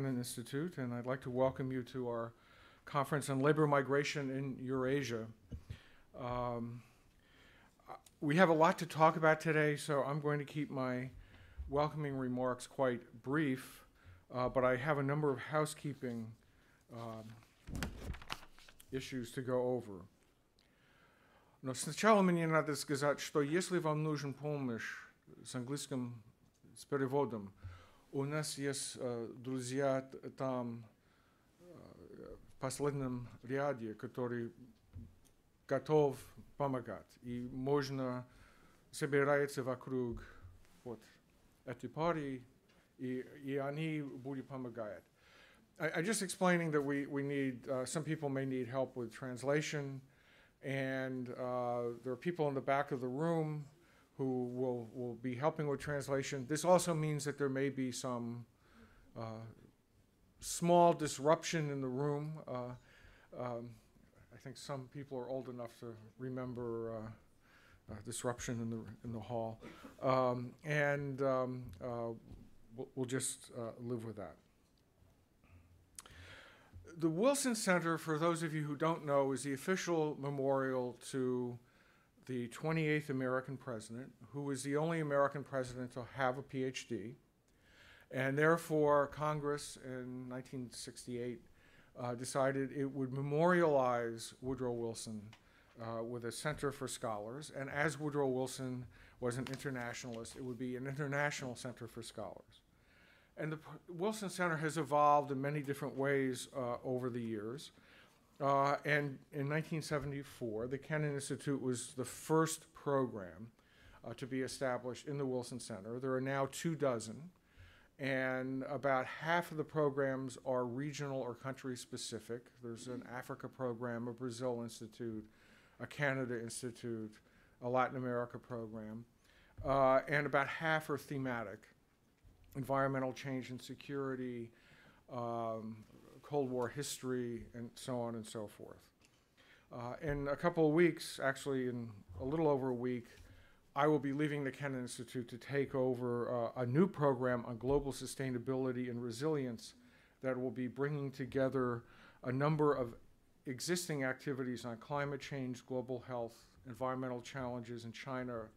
Kennan Institute, and I'd like to welcome you to our conference on labor migration in Eurasia. We have a lot to talk about today, so I'm going to keep my welcoming remarks quite brief, but I have a number of housekeeping issues to go over. Но сначала мне надо сказать, что если вам нужен помощь с английским, с переводом, у нас есть друзья там в последнем ряде, которые готов помогать. И можно собираться вокруг вот этой пары, и они будут помогать. I'm just explaining that we need, some people may need help with translation, and there are people in the back of the room who will be helping with translation. This also means that there may be some small disruption in the room. I think some people are old enough to remember disruption in the hall. We'll just live with that. The Wilson Center, for those of you who don't know, is the official memorial to the 28th American president, who was the only American president to have a PhD. And therefore, Congress in 1968 decided it would memorialize Woodrow Wilson with a Center for Scholars. And as Woodrow Wilson was an internationalist, it would be an international Center for Scholars. And the Wilson Center has evolved in many different ways over the years. And in 1974, the Kennan Institute was the first program to be established in the Wilson Center. There are now 24, and about half of the programs are regional or country specific. There's an Africa program, a Brazil Institute, a Canada Institute, a Latin America program, and about half are thematic. Environmental change and security, Cold War history, and so on and so forth. In a couple of weeks, actually in a little over a week, I will be leaving the Kennan Institute to take over a new program on global sustainability and resilience that will be bringing together a number of existing activities on climate change, global health, environmental challenges in China,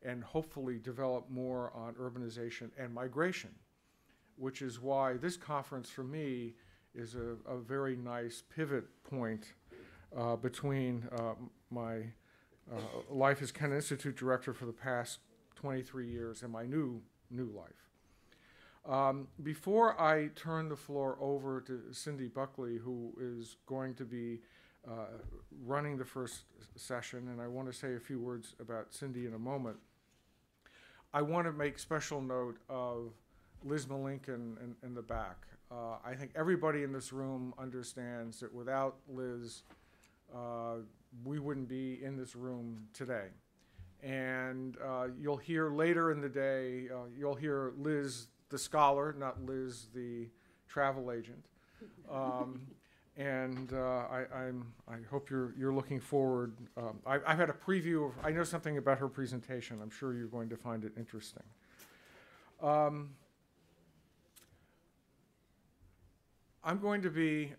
and hopefully develop more on urbanization and migration, which is why this conference for me is a very nice pivot point between my life as Kennan Institute director for the past 23 years and my new life. Before I turn the floor over to Cynthia Buckley, who is going to be running the first session, and I want to say a few words about Cindy in a moment, I want to make special note of Liz Malinkin in the back. I think everybody in this room understands that without Liz, we wouldn't be in this room today. And you'll hear later in the day, you'll hear Liz the scholar, not Liz the travel agent. I hope you're looking forward. I've had a preview of, I know something about her presentation. I'm sure you're going to find it interesting. I'm going to be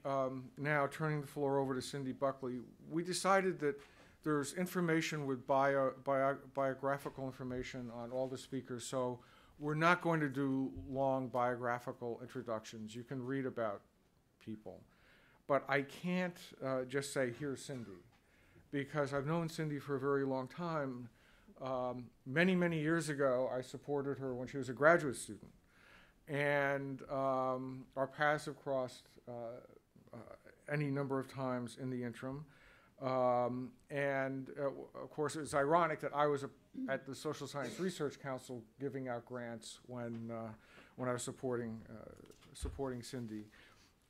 now turning the floor over to Cynthia Buckley. We decided that there's information with biographical information on all the speakers, so we're not going to do long biographical introductions. You can read about people. But I can't just say, here's Cindy, because I've known Cindy for a very long time. Many, many years ago, I supported her when she was a graduate student. And our paths have crossed any number of times in the interim. Of course, it's ironic that I was at the Social Science Research Council giving out grants when I was supporting Cindy.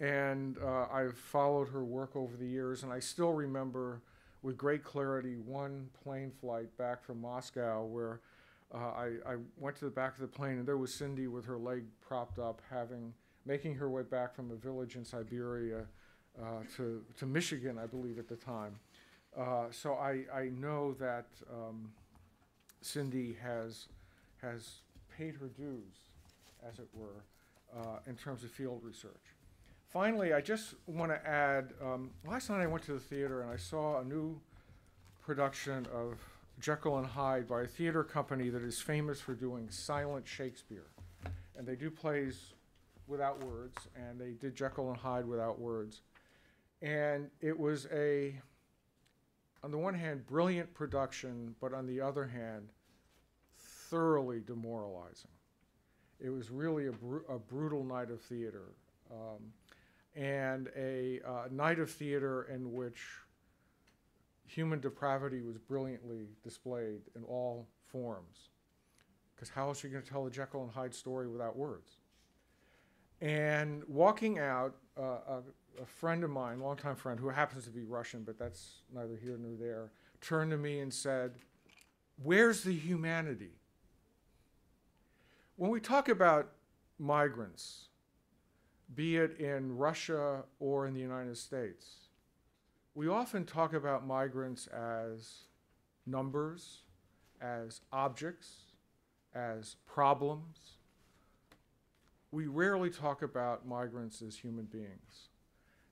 And I've followed her work over the years, and I still remember with great clarity one plane flight back from Moscow where I went to the back of the plane, and there was Cindy with her leg propped up, making her way back from a village in Siberia to Michigan, I believe, at the time. So I know that Cindy has paid her dues, as it were, in terms of field research. Finally, I just want to add, last night I went to the theater and I saw a new production of Jekyll and Hyde by a theater company that is famous for doing silent Shakespeare. And they do plays without words, and they did Jekyll and Hyde without words. And it was a, on the one hand, brilliant production, but on the other hand, thoroughly demoralizing. It was really a brutal night of theater, and a night of theater in which human depravity was brilliantly displayed in all forms. Because how else are you going to tell a Jekyll and Hyde story without words? And walking out, a friend of mine, longtime friend, who happens to be Russian, but that's neither here nor there, turned to me and said, "Where's the humanity?" When we talk about migrants, be it in Russia or in the United States, we often talk about migrants as numbers, as objects, as problems. We rarely talk about migrants as human beings.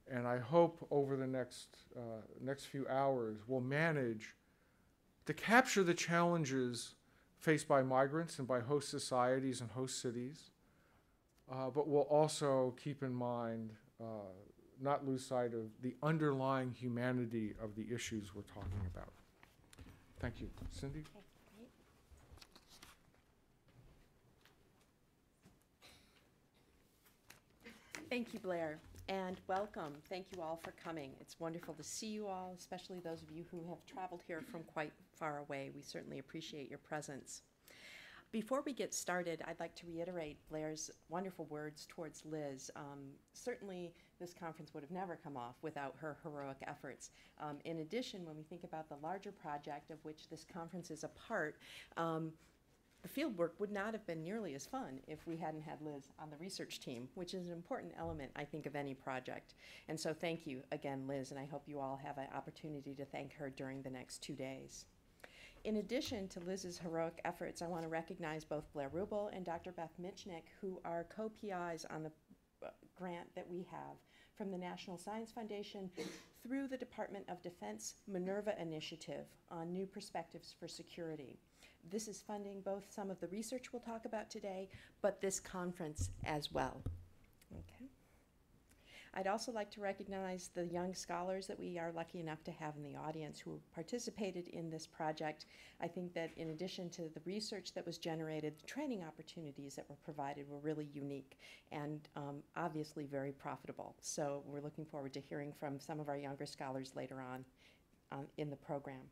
And I hope over the next few hours we'll manage to capture the challenges faced by migrants and by host societies and host cities, but we'll also keep in mind, not lose sight of the underlying humanity of the issues we're talking about. Thank you. Cindy? Okay, great. Thank you, Blair, and welcome. Thank you all for coming. It's wonderful to see you all, especially those of you who have traveled here from quite far away. We certainly appreciate your presence. Before we get started, I'd like to reiterate Blair's wonderful words towards Liz. Certainly, this conference would have never come off without her heroic efforts. In addition, when we think about the larger project of which this conference is a part, the field work would not have been nearly as fun if we hadn't had Liz on the research team, which is an important element, I think, of any project. And so thank you again, Liz, and I hope you all have an opportunity to thank her during the next 2 days. In addition to Liz's heroic efforts, I want to recognize both Blair Ruble and Dr. Beth Mitchneck, who are co-PIs on the grant that we have from the National Science Foundation through the Department of Defense MINERVA initiative on New Perspectives for Security. This is funding both some of the research we'll talk about today, but this conference as well. Okay. I'd also like to recognize the young scholars that we are lucky enough to have in the audience who participated in this project. I think that in addition to the research that was generated, the training opportunities that were provided were really unique and obviously very profitable. So we're looking forward to hearing from some of our younger scholars later on in the program.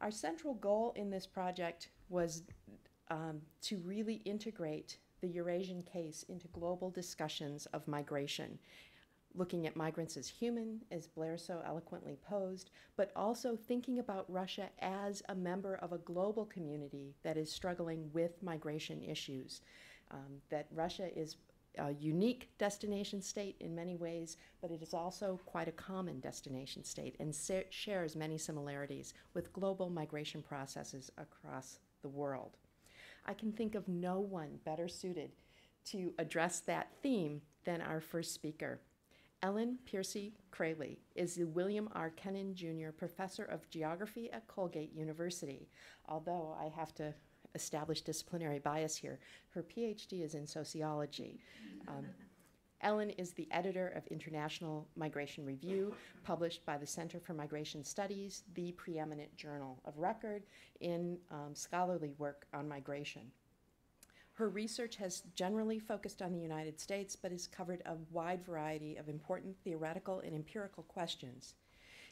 Our central goal in this project was to really integrate the Eurasian case into global discussions of migration, looking at migrants as human, as Blair so eloquently posed, but also thinking about Russia as a member of a global community that is struggling with migration issues, that Russia is a unique destination state in many ways, but it is also quite a common destination state and shares many similarities with global migration processes across the world. I can think of no one better suited to address that theme than our first speaker. Ellen Piercy Crayley is the William R. Kennan Jr. Professor of Geography at Colgate University. Although I have to establish disciplinary bias here, her PhD is in sociology. Ellen is the editor of International Migration Review, published by the Center for Migration Studies, the preeminent journal of record in scholarly work on migration. Her research has generally focused on the United States, but has covered a wide variety of important theoretical and empirical questions.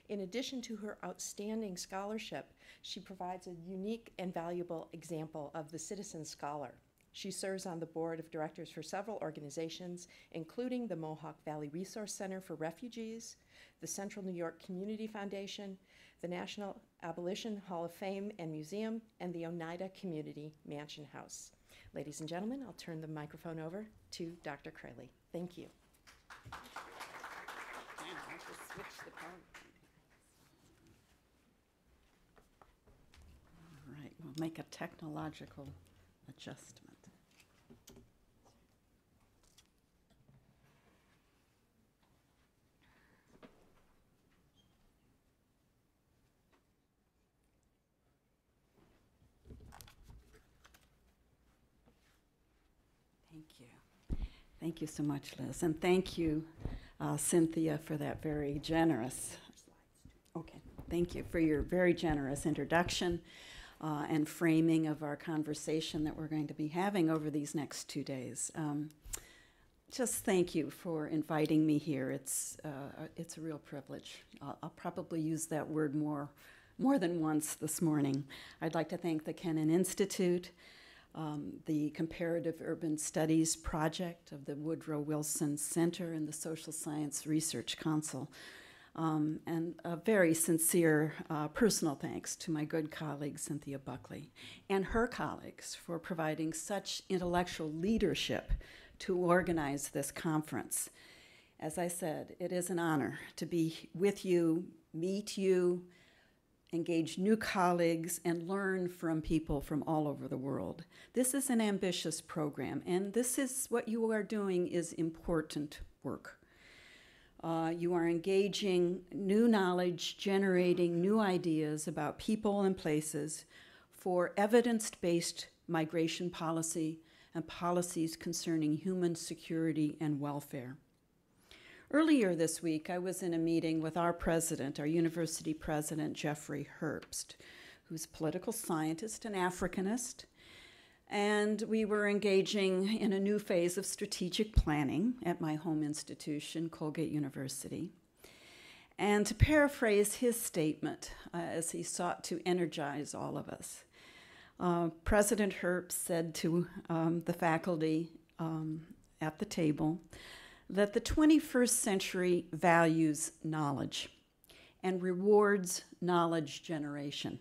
In addition to her outstanding scholarship, she provides a unique and valuable example of the citizen scholar. She serves on the board of directors for several organizations, including the Mohawk Valley Resource Center for Refugees, the Central New York Community Foundation, the National Abolition Hall of Fame and Museum, and the Oneida Community Mansion House. Ladies and gentlemen, I'll turn the microphone over to Dr. Crayley. Thank you. I'll just switch the PowerPoint. All right, we'll make a technological adjustment. Thank you. Thank you so much, Liz. And thank you, Cynthia, for that very generous, thank you for your very generous introduction and framing of our conversation that we're going to be having over these next 2 days. Just thank you for inviting me here. It's a real privilege. I'll probably use that word more than once this morning. I'd like to thank the Kennan Institute, the Comparative Urban Studies Project of the Woodrow Wilson Center, and the Social Science Research Council. And a very sincere personal thanks to my good colleague, Cynthia Buckley, and her colleagues for providing such intellectual leadership to organize this conference. As I said, it is an honor to be with you, meet you, engage new colleagues, and learn from people from all over the world. This is an ambitious program, and this is what you are doing is important work. You are engaging new knowledge, generating new ideas about people and places for evidence-based migration policy and policies concerning human security and welfare. Earlier this week, I was in a meeting with our president, our university president, Jeffrey Herbst, who's a political scientist and Africanist, and we were engaging in a new phase of strategic planning at my home institution, Colgate University. And to paraphrase his statement, as he sought to energize all of us, President Herbst said to the faculty at the table that the 21st century values knowledge and rewards knowledge generation.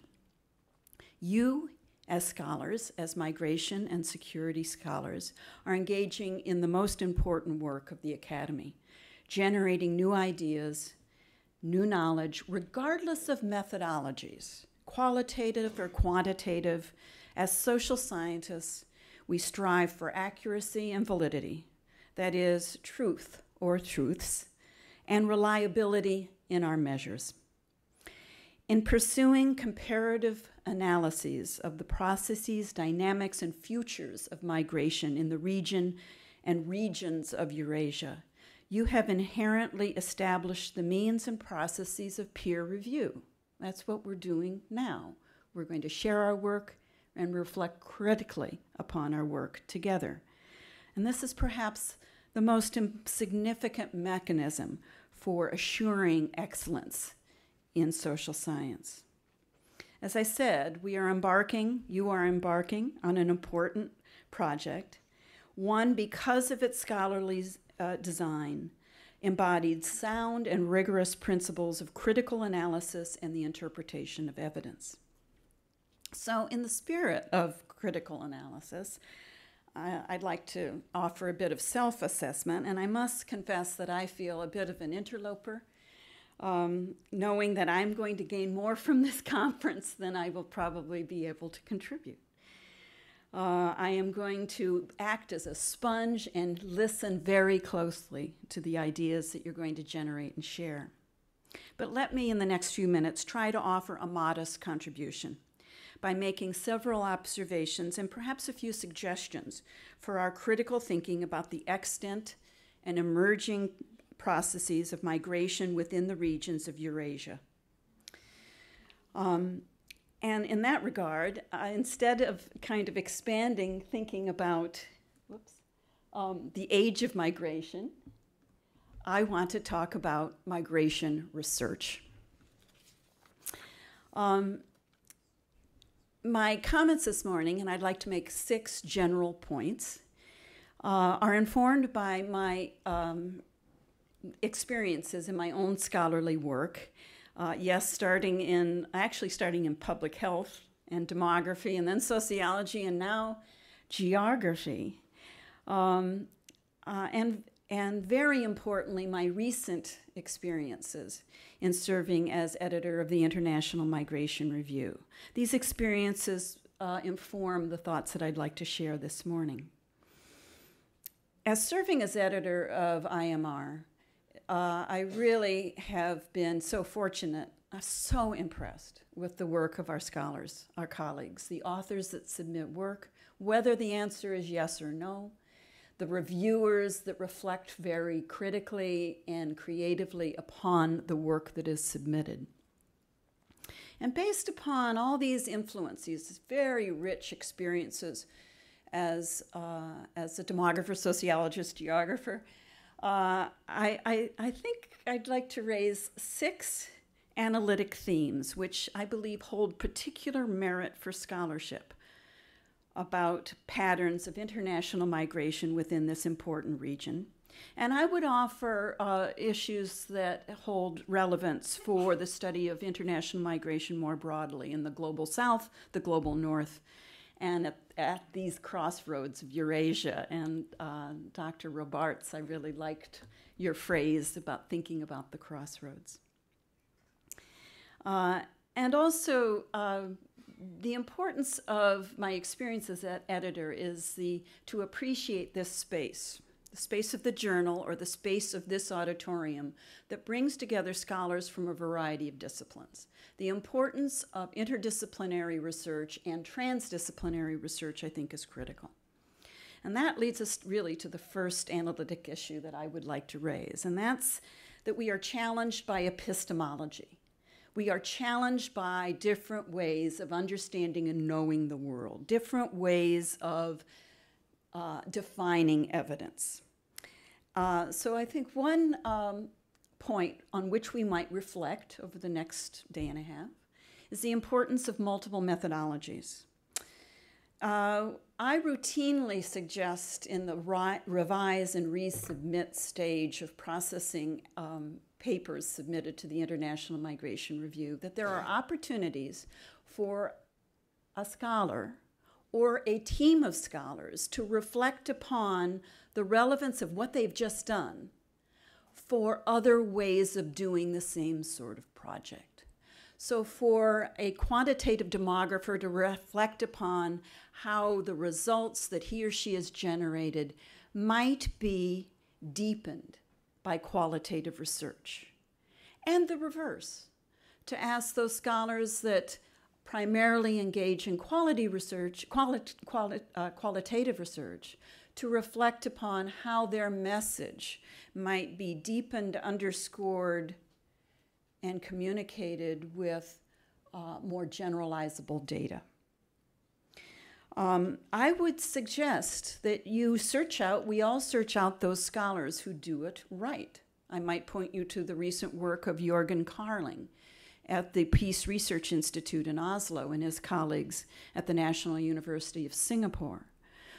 You, as scholars, as migration and security scholars, are engaging in the most important work of the academy, generating new ideas, new knowledge, regardless of methodologies, qualitative or quantitative. As social scientists, we strive for accuracy and validity, that is, truth or truths, and reliability in our measures. In pursuing comparative analyses of the processes, dynamics, and futures of migration in the region and regions of Eurasia, you have inherently established the means and processes of peer review. That's what we're doing now. We're going to share our work and reflect critically upon our work together. And this is perhaps the most significant mechanism for assuring excellence in social science. As I said, you are embarking on an important project, one because of its scholarly design, embodied sound and rigorous principles of critical analysis and the interpretation of evidence. So in the spirit of critical analysis, I'd like to offer a bit of self-assessment, and I must confess that I feel a bit of an interloper, knowing that I'm going to gain more from this conference than I will probably be able to contribute. I am going to act as a sponge and listen very closely to the ideas that you're going to generate and share. But let me, in the next few minutes, try to offer a modest contribution by making several observations and perhaps a few suggestions for our critical thinking about the extent and emerging processes of migration within the regions of Eurasia. And in that regard, instead of kind of expanding, thinking about the age of migration, I want to talk about migration research. My comments this morning, and I'd like to make 6 general points, are informed by my experiences in my own scholarly work. Starting in public health and demography, and then sociology, and now geography. And very importantly, my recent experiences in serving as editor of the International Migration Review. These experiences inform the thoughts that I'd like to share this morning. As serving as editor of IMR, I really have been so fortunate, so impressed with the work of our scholars, our colleagues, the authors that submit work, whether the answer is yes or no, the reviewers that reflect very critically and creatively upon the work that is submitted. And based upon all these influences, very rich experiences as a demographer, sociologist, geographer, I think I'd like to raise 6 analytic themes, which I believe hold particular merit for scholarship about patterns of international migration within this important region. And I would offer issues that hold relevance for the study of international migration more broadly in the global South, the global North, and at these crossroads of Eurasia. And Dr. Robarts, I really liked your phrase about thinking about the crossroads. And also, the importance of my experience as an editor is to appreciate this space, the space of the journal or the space of this auditorium that brings together scholars from a variety of disciplines. The importance of interdisciplinary research and transdisciplinary research, I think, is critical. And that leads us really to the first analytic issue that I would like to raise, and that's that we are challenged by epistemology. We are challenged by different ways of understanding and knowing the world, different ways of defining evidence. So I think one point on which we might reflect over the next day and a half is the importance of multiple methodologies. I routinely suggest in the revise and resubmit stage of processing papers submitted to the International Migration Review that there are opportunities for a scholar or a team of scholars to reflect upon the relevance of what they've just done for other ways of doing the same sort of project. So for a quantitative demographer to reflect upon how the results that he or she has generated might be deepened by qualitative research. And the reverse, to ask those scholars that primarily engage in qualitative research to reflect upon how their message might be deepened, underscored, and communicated with more generalizable data. I would suggest that we all search out those scholars who do it right. I might point you to the recent work of Jorgen Carling at the Peace Research Institute in Oslo and his colleagues at the National University of Singapore,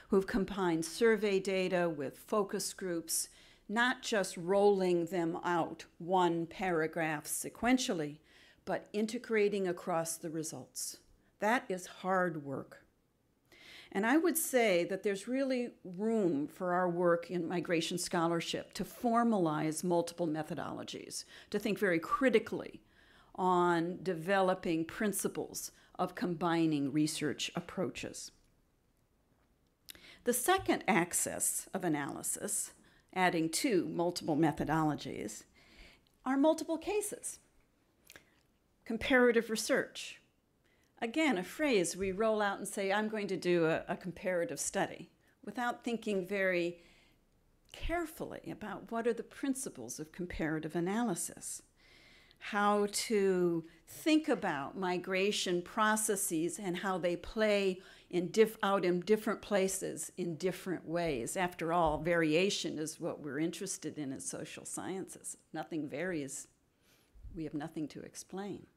who've combined survey data with focus groups, not just rolling them out one paragraph sequentially, but integrating across the results. That is hard work. And I would say that there's really room for our work in migration scholarship to formalize multiple methodologies, to think very critically on developing principles of combining research approaches. The second axis of analysis, adding to multiple methodologies, are multiple cases. Comparative research. Again, a phrase we roll out and say, I'm going to do a comparative study, without thinking very carefully about what are the principles of comparative analysis, how to think about migration processes and how they play out in different places in different ways. After all, variation is what we're interested in social sciences. Nothing varies. We have nothing to explain.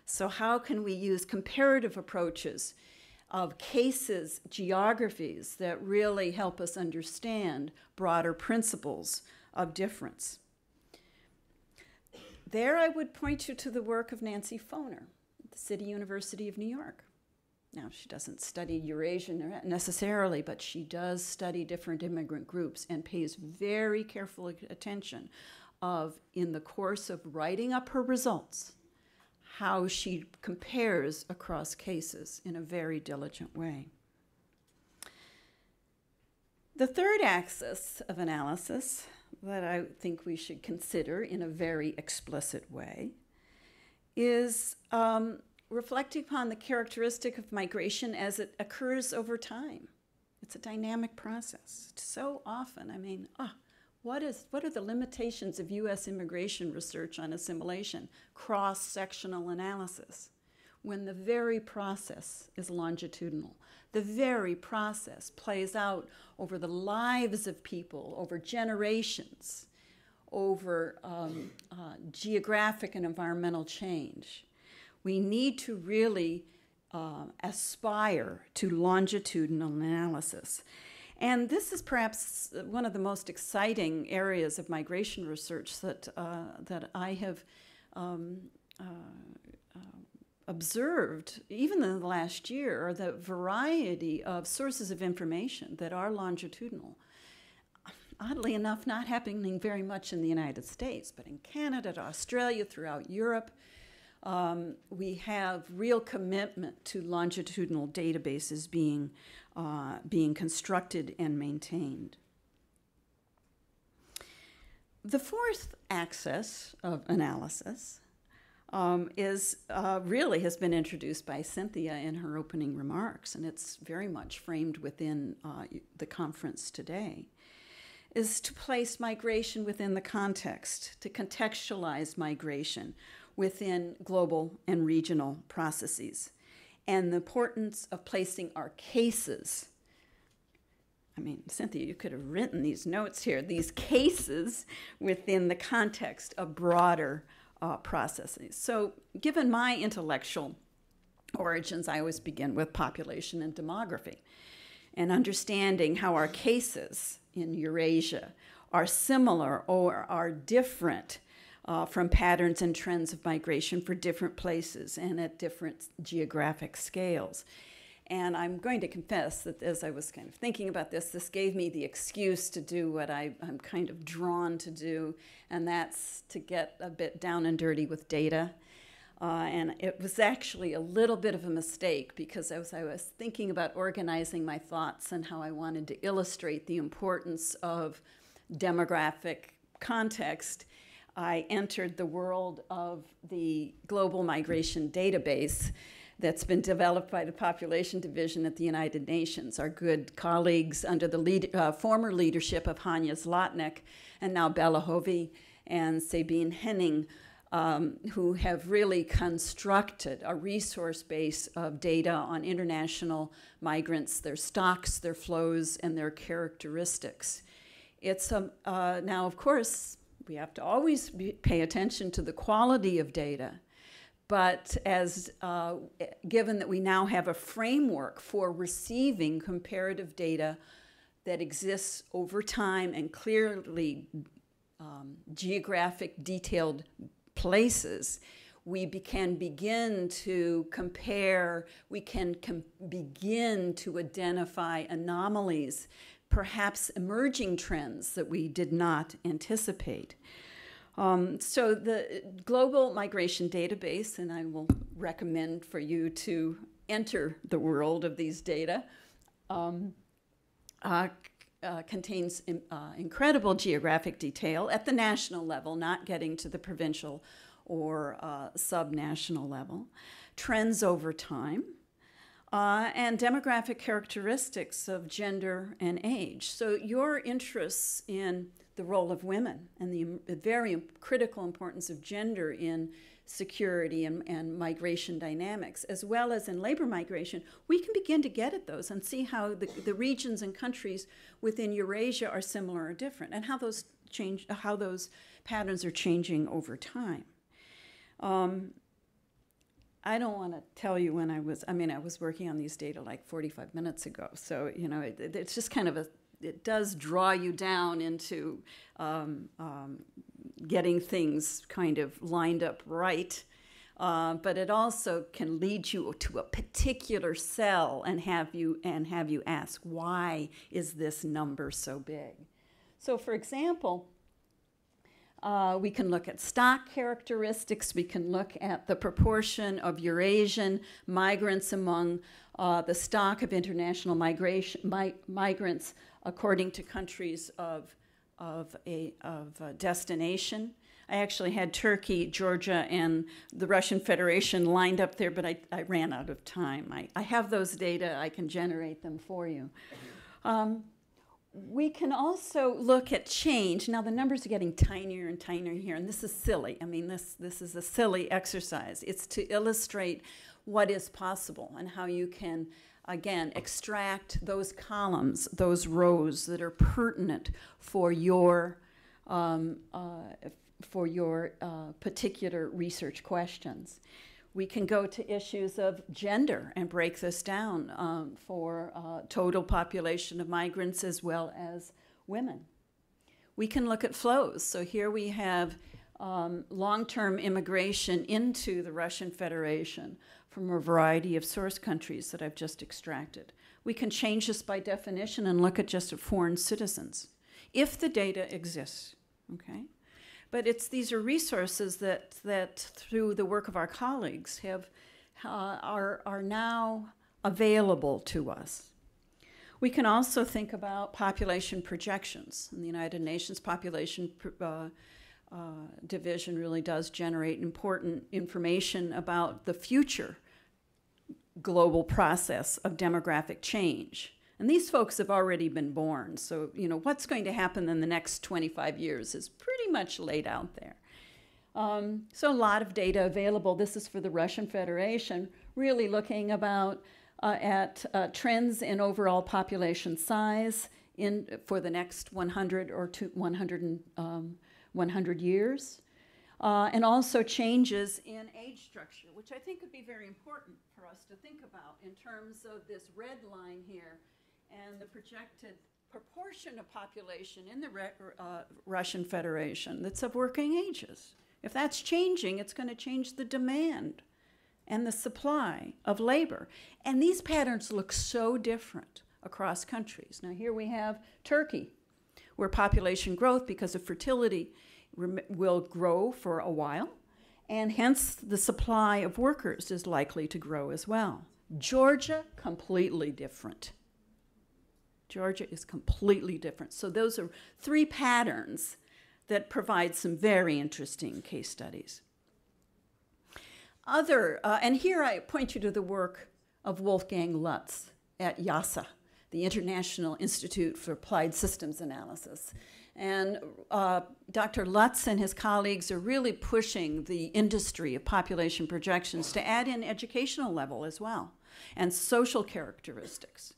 So how can we use comparative approaches of cases, geographies that really help us understand broader principles of difference? There I would point you to the work of Nancy Foner at the City University of New York. Now, she doesn't study Eurasian necessarily, but she does study different immigrant groups and pays very careful attention in the course of writing up her results, how she compares across cases in a very diligent way. The third axis of analysis that I think we should consider in a very explicit way is reflecting upon the characteristic of migration as it occurs over time. It's a dynamic process. So often, I mean, what are the limitations of U.S. immigration research on assimilation? Cross-sectional analysis, when the very process is longitudinal. The very process plays out over the lives of people, over generations, over geographic and environmental change. We need to really aspire to longitudinal analysis. And this is perhaps one of the most exciting areas of migration research that I have observed, even in the last year, are the variety of sources of information that are longitudinal. Oddly enough, not happening very much in the United States, but in Canada, Australia, throughout Europe, we have real commitment to longitudinal databases being constructed and maintained. The fourth axis of analysis really has been introduced by Cynthia in her opening remarks, and it's very much framed within the conference today, is to place migration within the context, to contextualize migration within global and regional processes, and the importance of placing our cases. I mean, Cynthia, you could have written these notes here, these cases within the context of broader processes. So given my intellectual origins, I always begin with population and demography, and understanding how our cases in Eurasia are similar or are different from patterns and trends of migration for different places and at different geographic scales. And I'm going to confess that as I was kind of thinking about this gave me the excuse to do what I'm kind of drawn to do, and that's to get a bit down and dirty with data. And it was actually a little bit of a mistake, because as I was thinking about organizing my thoughts and how I wanted to illustrate the importance of demographic context, I entered the world of the Global Migration Database that's been developed by the Population Division at the United Nations. Our good colleagues under the former leadership of Hanya Zlotnick and now Bella Hovey and Sabine Henning, who have really constructed a resource base of data on international migrants, their stocks, their flows, and their characteristics. It's now, of course, we have to always pay attention to the quality of data, but as given that we now have a framework for receiving comparative data that exists over time and clearly geographic detailed places, we can begin to compare, we can begin to identify anomalies, perhaps emerging trends that we did not anticipate. So the Global Migration Database, and I will recommend for you to enter the world of these data, contains incredible geographic detail at the national level, not getting to the provincial or subnational level, trends over time, and demographic characteristics of gender and age. So your interests in the role of women and the very critical importance of gender in security and migration dynamics, as well as in labor migration, we can begin to get at those and see how the regions and countries within Eurasia are similar or different, and how those change, how those patterns are changing over time. I don't want to tell you when I was working on these data like 45 minutes ago. So, you know, it's just kind of it does draw you down into getting things kind of lined up right. But it also can lead you to a particular cell and have you ask, why is this number so big? So, for example, we can look at stock characteristics. We can look at the proportion of Eurasian migrants among the stock of international migrants according to countries of destination. I actually had Turkey, Georgia, and the Russian Federation lined up there, but I ran out of time. I have those data. I can generate them for you. We can also look at change. Now the numbers are getting tinier and tinier here, and this is silly. I mean, this is a silly exercise. It's to illustrate what is possible and how you can, again, extract those columns, those rows that are pertinent for your particular research questions. We can go to issues of gender and break this down for total population of migrants as well as women. We can look at flows. So here we have long-term immigration into the Russian Federation from a variety of source countries that I've just extracted. We can change this by definition and look at just at foreign citizens, if the data exists, okay? But these are resources that through the work of our colleagues are now available to us. We can also think about population projections. And the United Nations Population Division really does generate important information about the future global process of demographic change. And these folks have already been born, so what's going to happen in the next 25 years is pretty much laid out there. So a lot of data available. This is for the Russian Federation, really looking at trends in overall population size for the next 100 or 100 years, and also changes in age structure, which I think would be very important for us to think about in terms of this red line here and the projected proportion of population in the Russian Federation that's of working ages. If that's changing, it's going to change the demand and the supply of labor. And these patterns look so different across countries. Now here we have Turkey, where population growth, because of fertility, will grow for a while, and hence the supply of workers is likely to grow as well. Georgia, completely different. Georgia is completely different. So those are three patterns that provide some very interesting case studies. And here I point you to the work of Wolfgang Lutz at IASA, the International Institute for Applied Systems Analysis. And Dr. Lutz and his colleagues are really pushing the industry of population projections to add in educational level as well, and social characteristics.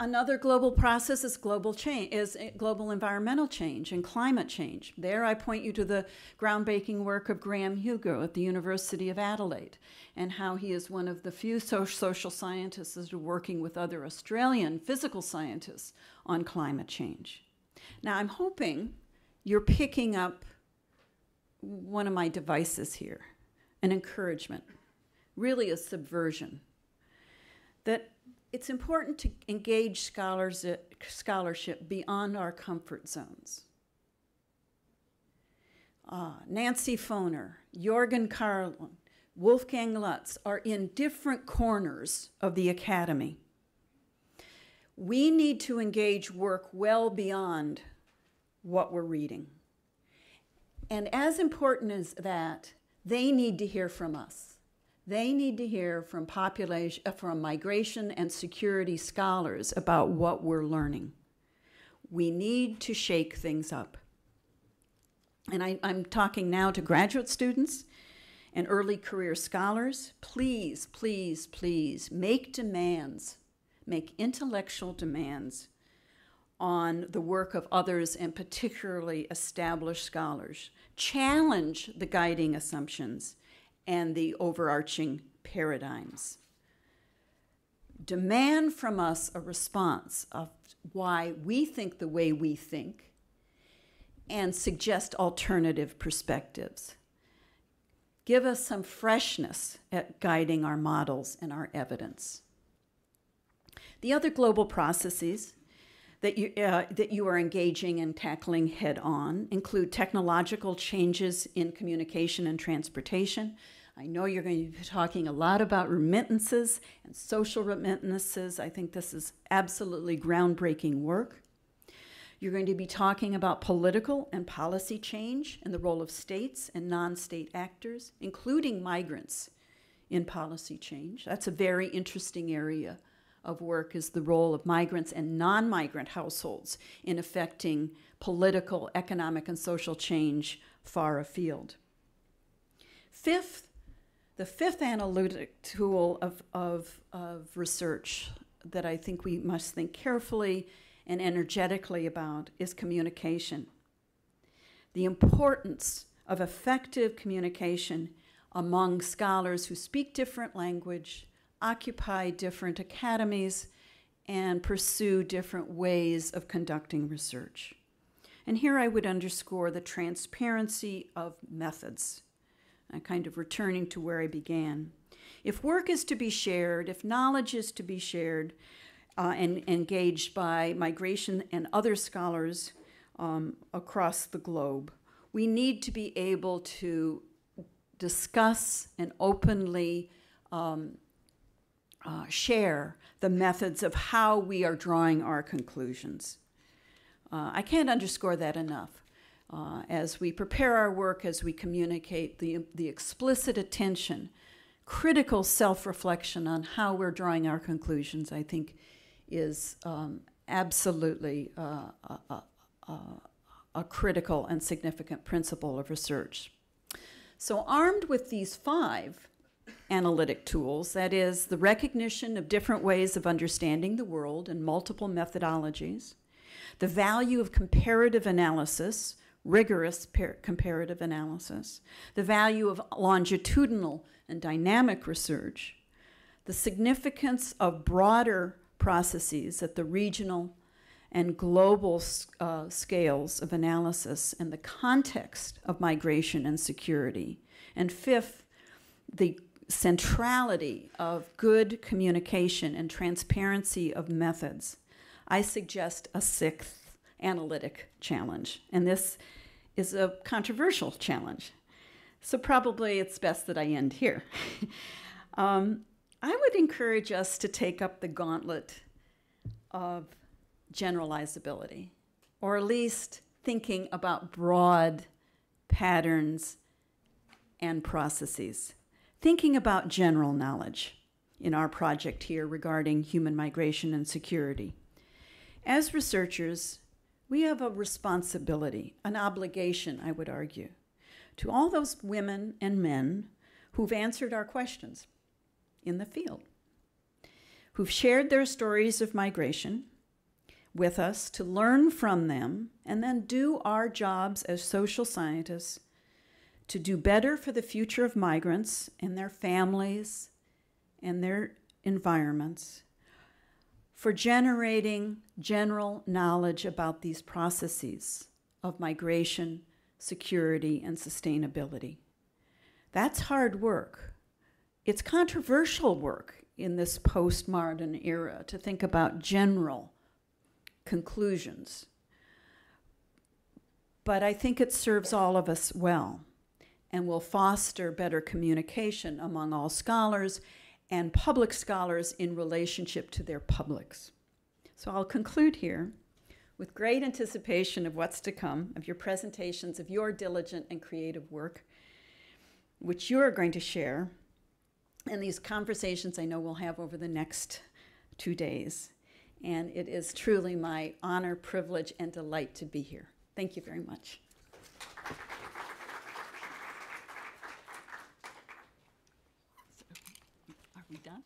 Another global process is global environmental change and climate change. There I point you to the groundbreaking work of Graham Hugo at the University of Adelaide, and how he is one of the few social scientists that are working with other Australian physical scientists on climate change. Now I'm hoping you're picking up one of my devices here, an encouragement, really a subversion, that it's important to engage scholarship beyond our comfort zones. Nancy Foner, Jorgen Carlin, Wolfgang Lutz are in different corners of the academy. We need to engage work well beyond what we're reading. And as important as that, they need to hear from us. They need to hear from migration and security scholars about what we're learning. We need to shake things up. And I'm talking now to graduate students and early career scholars. Please, please, please make demands, make intellectual demands on the work of others, and particularly established scholars. Challenge the guiding assumptions and the overarching paradigms. Demand from us a response of why we think the way we think, and suggest alternative perspectives. Give us some freshness at guiding our models and our evidence. The other global processes that you are engaging and tackling head on include technological changes in communication and transportation. I know you're going to be talking a lot about remittances and social remittances. I think this is absolutely groundbreaking work. You're going to be talking about political and policy change and the role of states and non-state actors, including migrants, in policy change. That's a very interesting area of work is the role of migrants and non-migrant households in affecting political, economic, and social change far afield. Fifth, the fifth analytic tool of research that I think we must think carefully and energetically about is communication. The importance of effective communication among scholars who speak different language, occupy different academies, and pursue different ways of conducting research. And here I would underscore the transparency of methods, kind of returning to where I began. If work is to be shared, if knowledge is to be shared and engaged by migration and other scholars across the globe, we need to be able to discuss and openly share the methods of how we are drawing our conclusions. I can't underscore that enough. As we prepare our work, as we communicate, the explicit attention, critical self-reflection on how we're drawing our conclusions, I think, is absolutely a critical and significant principle of research. So armed with these 5 analytic tools, that is, the recognition of different ways of understanding the world and multiple methodologies, the value of comparative analysis, rigorous comparative analysis, the value of longitudinal and dynamic research, the significance of broader processes at the regional and global scales of analysis, and the context of migration and security. And fifth, the centrality of good communication and transparency of methods. I suggest a 6th analytic challenge, and this is a controversial challenge. So probably it's best that I end here. I would encourage us to take up the gauntlet of generalizability, or at least thinking about broad patterns and processes. Thinking about general knowledge in our project here regarding human migration and security. As researchers, we have a responsibility, an obligation, I would argue, to all those women and men who've answered our questions in the field, who've shared their stories of migration with us, to learn from them and then do our jobs as social scientists to do better for the future of migrants and their families and their environments, for generating general knowledge about these processes of migration, security, and sustainability. That's hard work. It's controversial work in this postmodern era to think about general conclusions. But I think it serves all of us well and will foster better communication among all scholars and public scholars in relationship to their publics. So I'll conclude here with great anticipation of what's to come, of your presentations, of your diligent and creative work, which you are going to share, and these conversations I know we'll have over the next 2 days. And it is truly my honor, privilege, and delight to be here. Thank you very much. Are we done?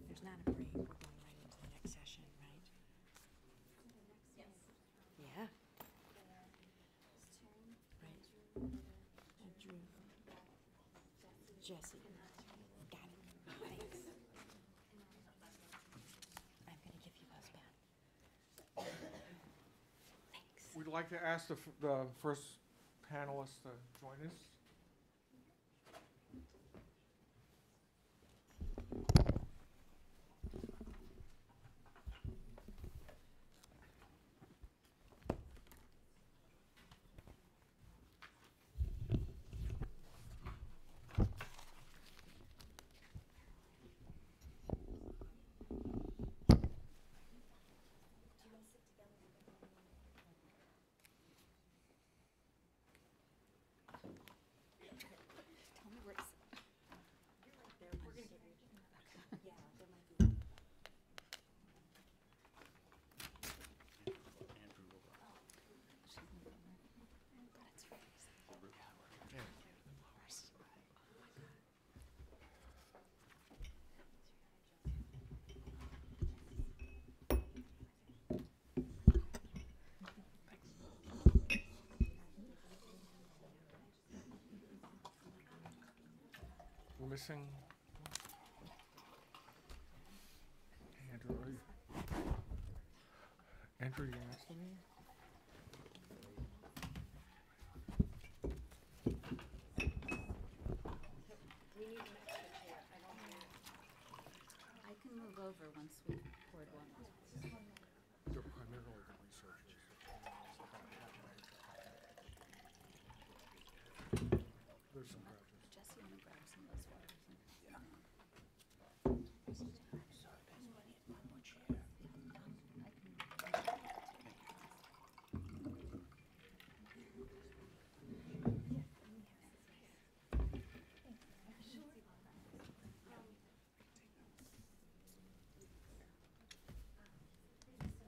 There's not a break. We're going right into the next session, right? Yes. Yeah. Right. Andrew. Jesse. Got it. Thanks. I'm going to give you those back. Thanks. We'd like to ask the first panelist to join us. missing? Andrew, Andrew, you next to me? I can move over once we poured one. They're primarily the researchers. There's some graduates. Jesse, I'm gonna grab some of those waters.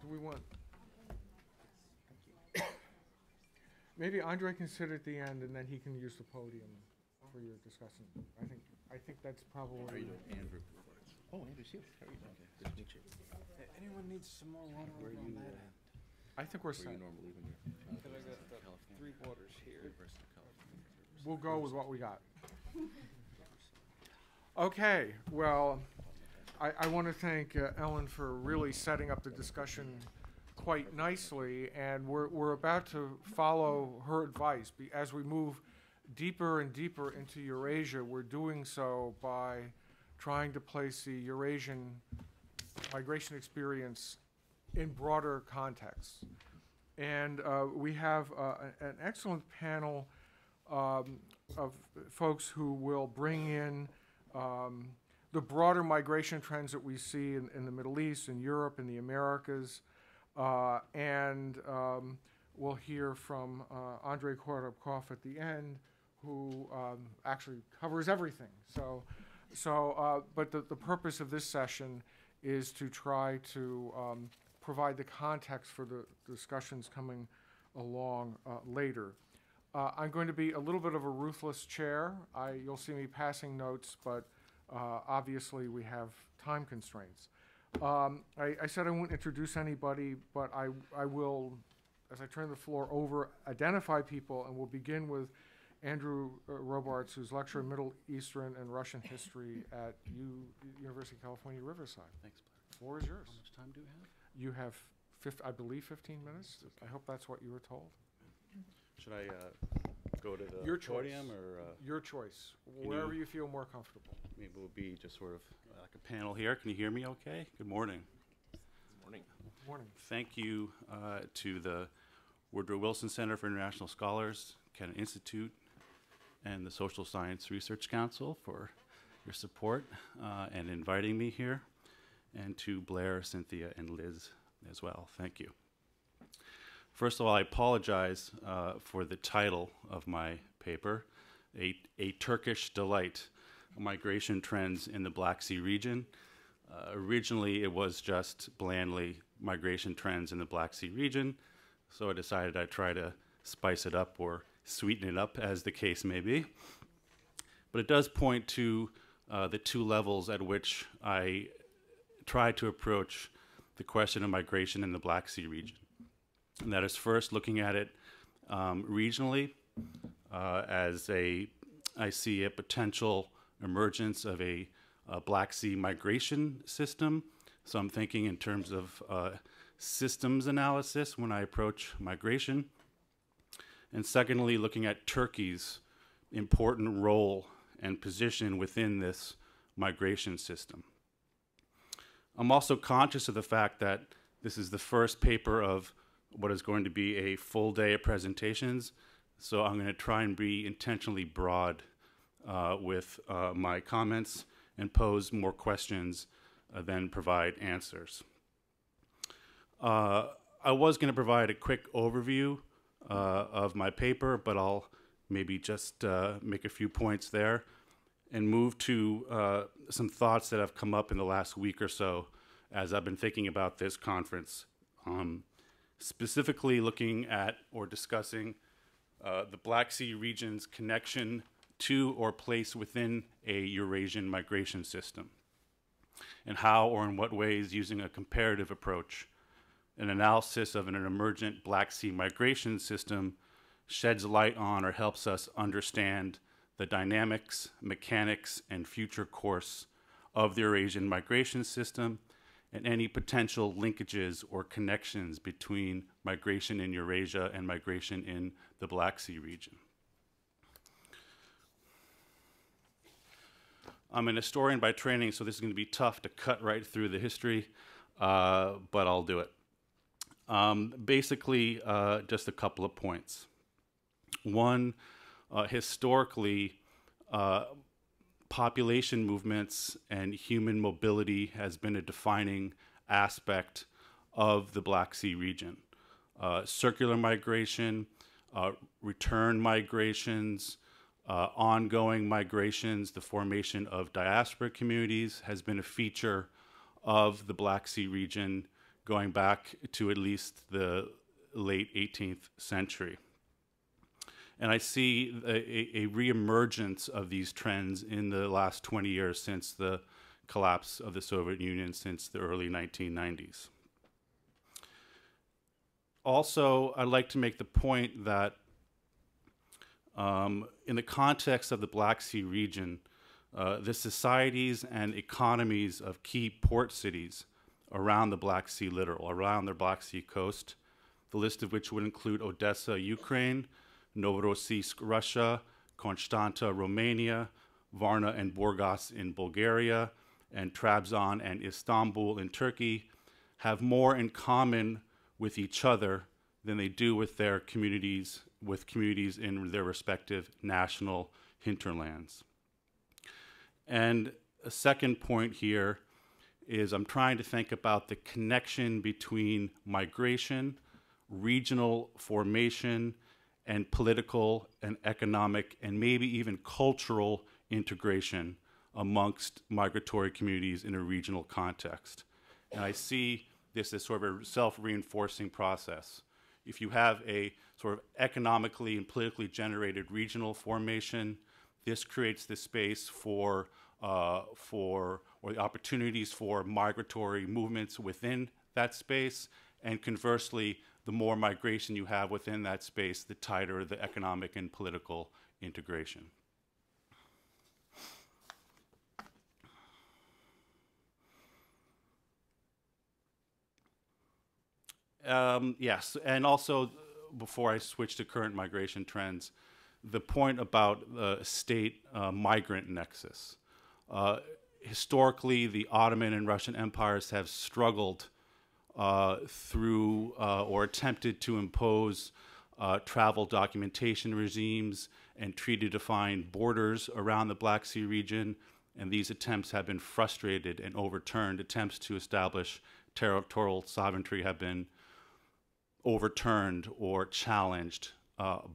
Do we want? Maybe Andre can sit at the end, and then he can use the podium for your discussion. I think that's probably. How are you doing, Andrew? Oh, Andrew's here. How are you doing? Good to meet you. Anyone needs some more water Where over are on you? that end? I think we're Where set. you normally when you're? Because I got the California. 3 waters here. University of California. We'll go with what we got. Okay, well, I want to thank Ellen for really setting up the discussion quite nicely, and we're about to follow her advice. As we move deeper and deeper into Eurasia, we're doing so by trying to place the Eurasian migration experience in broader contexts. And we have an excellent panel of folks who will bring in the broader migration trends that we see in the Middle East, in Europe, in the Americas, and we'll hear from Andrei Korobkov at the end, who actually covers everything. But the purpose of this session is to try to provide the context for the discussions coming along later. I'm going to be a little bit of a ruthless chair. You'll see me passing notes, but obviously we have time constraints. I said I won't introduce anybody, but I will, as I turn the floor over, identify people, and we'll begin with Andrew Robarts, who's lecturer in Middle Eastern and Russian history at University of California, Riverside. Thanks, Blair. Floor is yours. How much time do we have? You have, I believe, 15 minutes. I hope that's what you were told. Should I go to the Your choice. podium or Your choice, Can wherever you- you feel more comfortable. maybe we'll be just sort of like a panel here? Can you hear me okay? Good morning. Morning. Morning. Thank you to the Woodrow Wilson Center for International Scholars, Kennan Institute, and the Social Science Research Council for your support and inviting me here, and to Blair, Cynthia, and Liz as well. Thank you. First of all, I apologize for the title of my paper, A Turkish Delight, Migration Trends in the Black Sea Region. Originally, it was just blandly Migration Trends in the Black Sea Region, so I decided I'd try to spice it up or sweeten it up, as the case may be. But it does point to the 2 levels at which I try to approach the question of migration in the Black Sea region. And that is first looking at it regionally as I see a potential emergence of a Black Sea migration system. So I'm thinking in terms of systems analysis when I approach migration. And secondly, looking at Turkey's important role and position within this migration system. I'm also conscious of the fact that this is the first paper of what is going to be a full day of presentations, so I'm going to try and be intentionally broad with my comments and pose more questions than provide answers. I was going to provide a quick overview of my paper, but I'll maybe just make a few points there and move to some thoughts that have come up in the last week or so as I've been thinking about this conference. Specifically looking at or discussing the Black Sea region's connection to or place within a Eurasian migration system, and how or in what ways, using a comparative approach, an analysis of an emergent Black Sea migration system sheds light on or helps us understand the dynamics, mechanics, and future course of the Eurasian migration system, and any potential linkages or connections between migration in Eurasia and migration in the Black Sea region. I'm an historian by training, so this is going to be tough to cut right through the history, but I'll do it. Basically, just a couple of points. One, historically, population movements and human mobility has been a defining aspect of the Black Sea region. Circular migration, return migrations, ongoing migrations, the formation of diaspora communities has been a feature of the Black Sea region going back to at least the late 18th century. And I see a reemergence of these trends in the last 20 years since the collapse of the Soviet Union, since the early 1990s. Also, I'd like to make the point that in the context of the Black Sea region, the societies and economies of key port cities around the Black Sea littoral, around the Black Sea coast, the list of which would include Odessa, Ukraine, Novorossiysk, Russia, Constanta, Romania, Varna and Burgas in Bulgaria, and Trabzon and Istanbul in Turkey, have more in common with each other than they do with their communities, in their respective national hinterlands. And a second point here is I'm trying to think about the connection between migration, regional formation, and political and economic and maybe even cultural integration amongst migratory communities in a regional context. And I see this as sort of a self-reinforcing process. If you have a sort of economically and politically generated regional formation, this creates the space or the opportunities for migratory movements within that space, and conversely, the more migration you have within that space, the tighter the economic and political integration. Yes, and also, before I switch to current migration trends, the point about the state migrant nexus. Historically, the Ottoman and Russian empires have struggled through or attempted to impose travel documentation regimes and treaty-defined borders around the Black Sea region, and these attempts have been frustrated and overturned. Attempts to establish territorial sovereignty have been overturned or challenged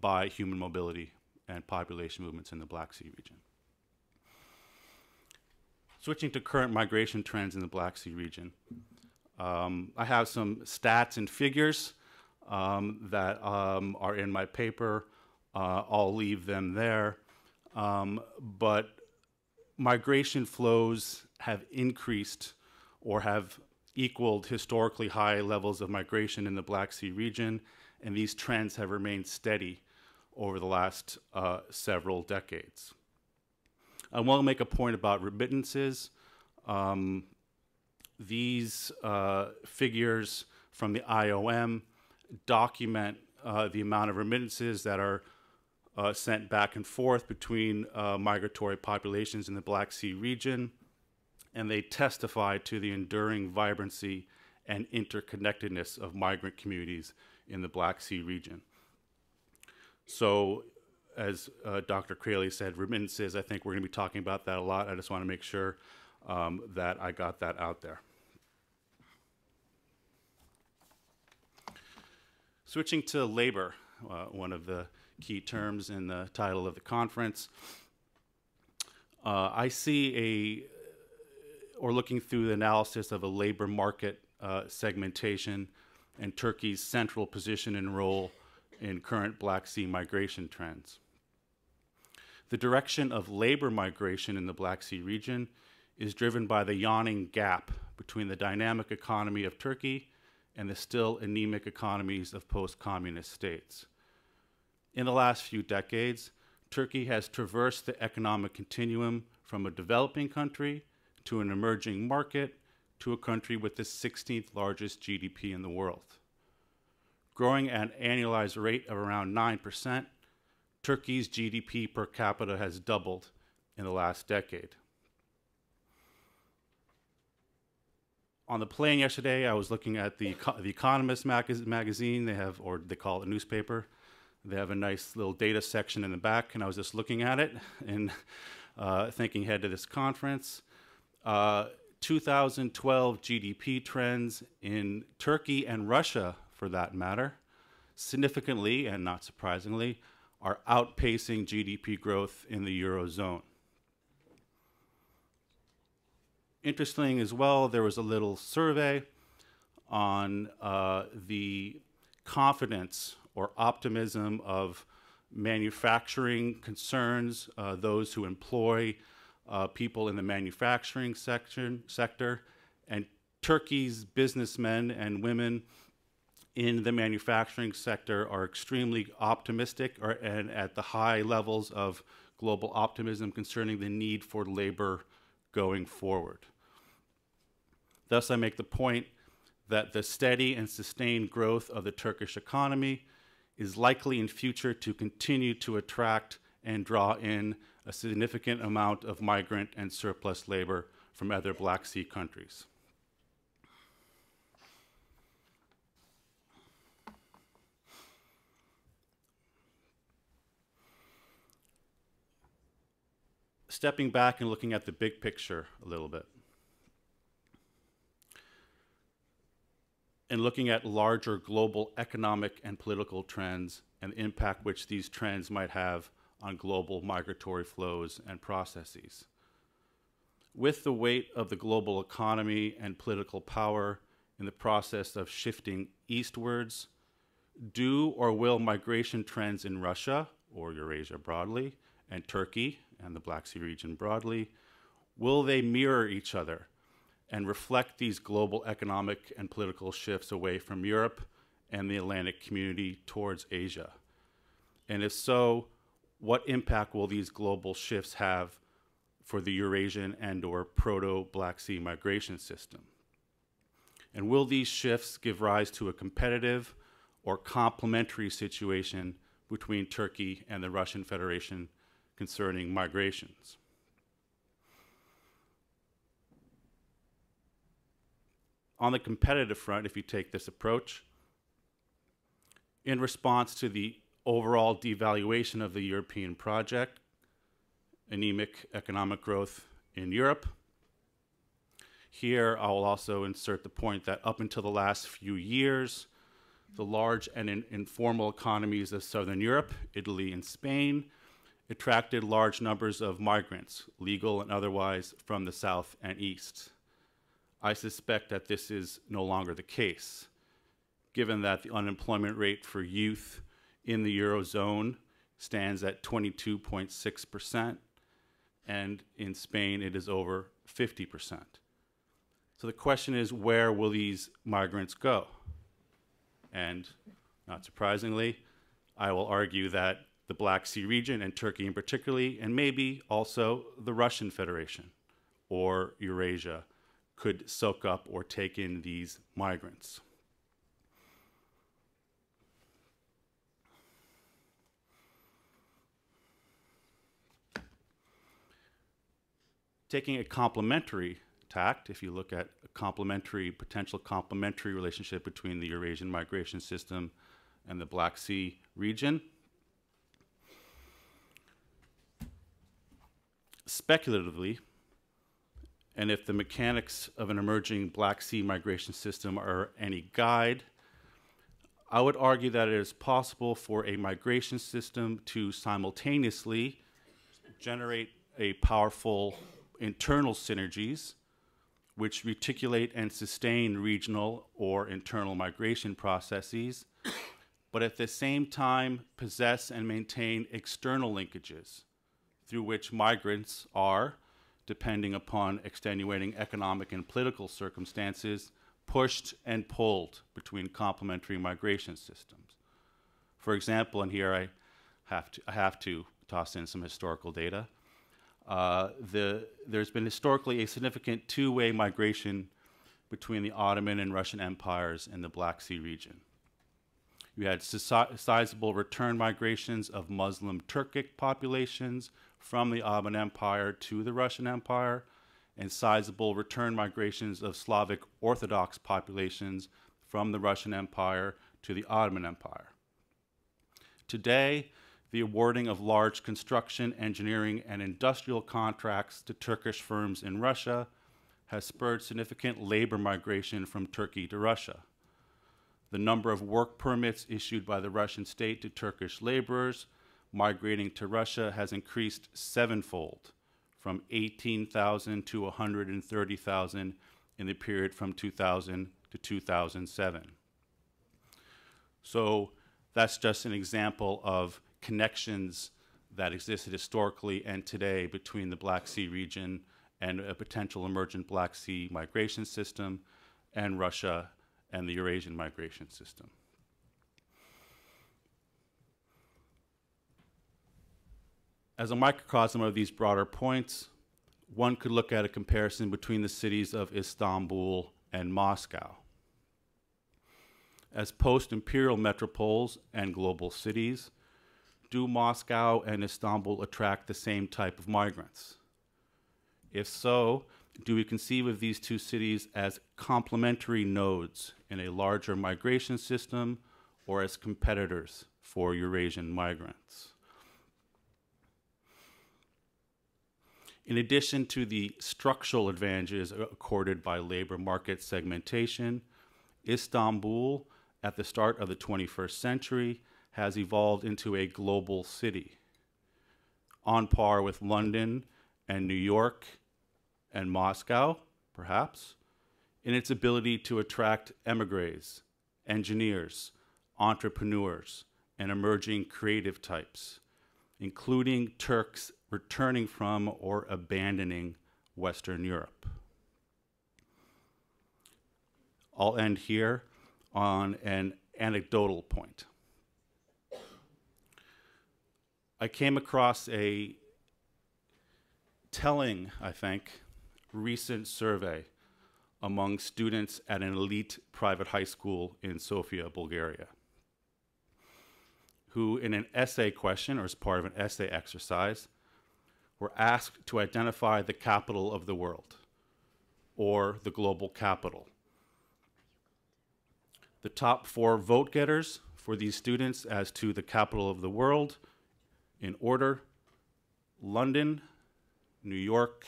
by human mobility and population movements in the Black Sea region. Switching to current migration trends in the Black Sea region. I have some stats and figures that are in my paper. I'll leave them there. But migration flows have increased or have equaled historically high levels of migration in the Black Sea region, and these trends have remained steady over the last several decades. I want to make a point about remittances. These figures from the IOM document the amount of remittances that are sent back and forth between migratory populations in the Black Sea region, and they testify to the enduring vibrancy and interconnectedness of migrant communities in the Black Sea region. So, as Dr. Crayley said, remittances, I think we're going to be talking about that a lot. I just want to make sure that I got that out there. Switching to labor, one of the key terms in the title of the conference. I see looking through the analysis of a labor market segmentation and Turkey's central position and role in current Black Sea migration trends. The direction of labor migration in the Black Sea region is driven by the yawning gap between the dynamic economy of Turkey and the still anemic economies of post-communist states. In the last few decades, Turkey has traversed the economic continuum from a developing country to an emerging market to a country with the 16th largest GDP in the world. Growing at an annualized rate of around 9%, Turkey's GDP per capita has doubled in the last decade. On the plane yesterday, I was looking at the Economist magazine. They have, or they call it a newspaper. They have a nice little data section in the back, and I was just looking at it and thinking ahead to this conference. 2012 GDP trends in Turkey and Russia, for that matter, significantly and not surprisingly, are outpacing GDP growth in the Eurozone. Interesting as well, there was a little survey on the confidence or optimism of manufacturing concerns, those who employ people in the manufacturing sector, and Turkey's businessmen and women in the manufacturing sector are extremely optimistic and at the high levels of global optimism concerning the need for labor going forward. Thus, I make the point that the steady and sustained growth of the Turkish economy is likely in future to continue to attract and draw in a significant amount of migrant and surplus labor from other Black Sea countries. Stepping back and looking at the big picture a little bit, and looking at larger global economic and political trends and the impact which these trends might have on global migratory flows and processes. With the weight of the global economy and political power in the process of shifting eastwards, do or will migration trends in Russia, or Eurasia broadly, and Turkey, and the Black Sea region broadly, will they mirror each other and reflect these global economic and political shifts away from Europe and the Atlantic community towards Asia? And if so, what impact will these global shifts have for the Eurasian and/or proto-Black Sea migration system? And will these shifts give rise to a competitive or complementary situation between Turkey and the Russian Federation concerning migrations? On the competitive front, if you take this approach, in response to the overall devaluation of the European project, anemic economic growth in Europe, here I'll also insert the point that up until the last few years, the large and informal economies of Southern Europe, Italy and Spain, attracted large numbers of migrants, legal and otherwise, from the south and east. I suspect that this is no longer the case, given that the unemployment rate for youth in the Eurozone stands at 22.6%, and in Spain it is over 50%. So the question is, where will these migrants go? And not surprisingly, I will argue that the Black Sea region, and Turkey in particular, and maybe also the Russian Federation or Eurasia, could soak up or take in these migrants. Taking a complementary tact, if you look at a potential complementary relationship between the Eurasian Migration System and the Black Sea region, speculatively, and if the mechanics of an emerging Black Sea migration system are any guide, I would argue that it is possible for a migration system to simultaneously generate a powerful internal synergies which reticulate and sustain regional or internal migration processes, but at the same time possess and maintain external linkages through which migrants are, depending upon extenuating economic and political circumstances, pushed and pulled between complementary migration systems. For example, and here I have to toss in some historical data. There's been historically a significant two-way migration between the Ottoman and Russian empires in the Black Sea region. You had sizable return migrations of Muslim Turkic populations from the Ottoman Empire to the Russian Empire, and sizable return migrations of Slavic Orthodox populations from the Russian Empire to the Ottoman Empire. Today, the awarding of large construction, engineering, and industrial contracts to Turkish firms in Russia has spurred significant labor migration from Turkey to Russia. The number of work permits issued by the Russian state to Turkish laborers migrating to Russia has increased sevenfold, from 18,000 to 130,000 in the period from 2000 to 2007. So that's just an example of connections that existed historically and today between the Black Sea region and a potential emergent Black Sea migration system and Russia and the Eurasian Migration System. As a microcosm of these broader points, one could look at a comparison between the cities of Istanbul and Moscow. As post-imperial metropoles and global cities, do Moscow and Istanbul attract the same type of migrants? If so, do we conceive of these two cities as complementary nodes in a larger migration system or as competitors for Eurasian migrants? In addition to the structural advantages accorded by labor market segmentation, Istanbul, at the start of the 21st century, has evolved into a global city, on par with London and New York and Moscow, perhaps, in its ability to attract emigres, engineers, entrepreneurs, and emerging creative types, including Turks returning from or abandoning Western Europe. I'll end here on an anecdotal point. I came across a telling, I think, recent survey among students at an elite private high school in Sofia, Bulgaria, who in an essay question, or as part of an essay exercise, were asked to identify the capital of the world, or the global capital. The top 4 vote getters for these students as to the capital of the world, in order: London, New York,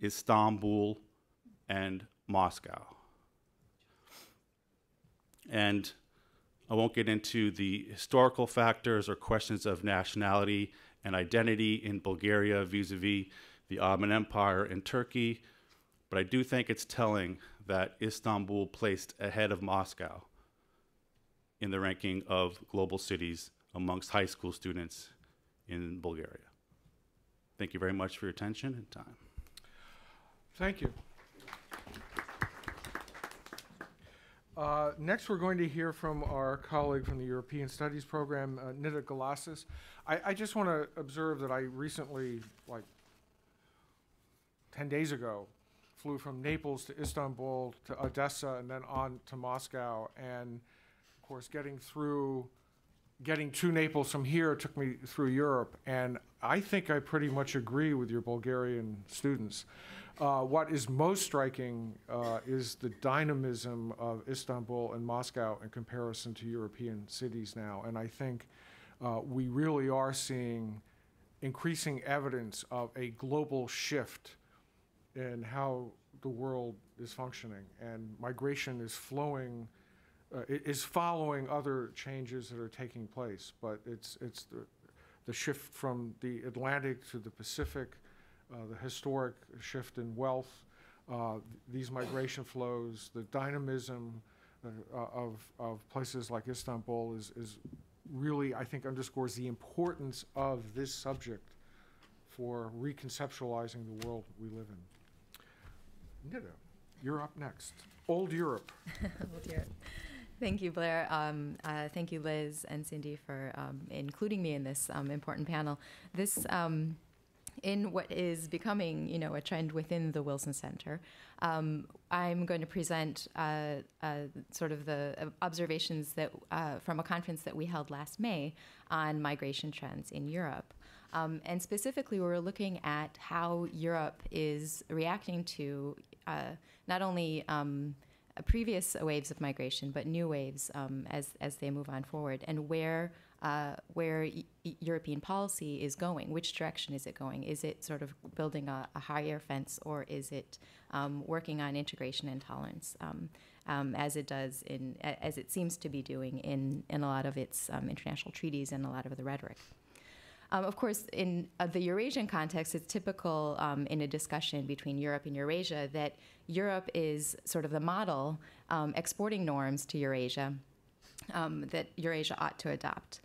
Istanbul, and Moscow. And I won't get into the historical factors or questions of nationality and identity in Bulgaria vis-a-vis the Ottoman Empire and Turkey, but I do think it's telling that Istanbul placed ahead of Moscow in the ranking of global cities amongst high school students in Bulgaria. Thank you very much for your attention and time. Thank you. Next, we're going to hear from our colleague from the European Studies program, Nita Galassis. I just want to observe that I recently, like 10 days ago, flew from Naples to Istanbul to Odessa and then on to Moscow. And of course, getting to Naples from here took me through Europe. And I think I pretty much agree with your Bulgarian students. What is most striking is the dynamism of Istanbul and Moscow in comparison to European cities now. And I think we really are seeing increasing evidence of a global shift in how the world is functioning. And migration is flowing, is following other changes that are taking place. But it's the shift from the Atlantic to the Pacific, the historic shift in wealth, these migration flows, the dynamism of places like Istanbul is really, I think, underscores the importance of this subject for reconceptualizing the world we live in. Nita, you're up next. Old Europe. Old Europe. Thank you, Blair. Thank you, Liz and Cindy, for including me in this important panel. This, in what is becoming, a trend within the Wilson Center, I'm going to present sort of the observations that from a conference that we held last May on migration trends in Europe. And specifically, we're looking at how Europe is reacting to not only previous waves of migration, but new waves as they move on forward, and where European policy is going. Which direction is it going? Is it sort of building a higher fence, or is it working on integration and tolerance, as it seems to be doing in a lot of its international treaties and a lot of the rhetoric? Of course, in the Eurasian context, it's typical in a discussion between Europe and Eurasia that Europe is sort of the model exporting norms to Eurasia that Eurasia ought to adopt.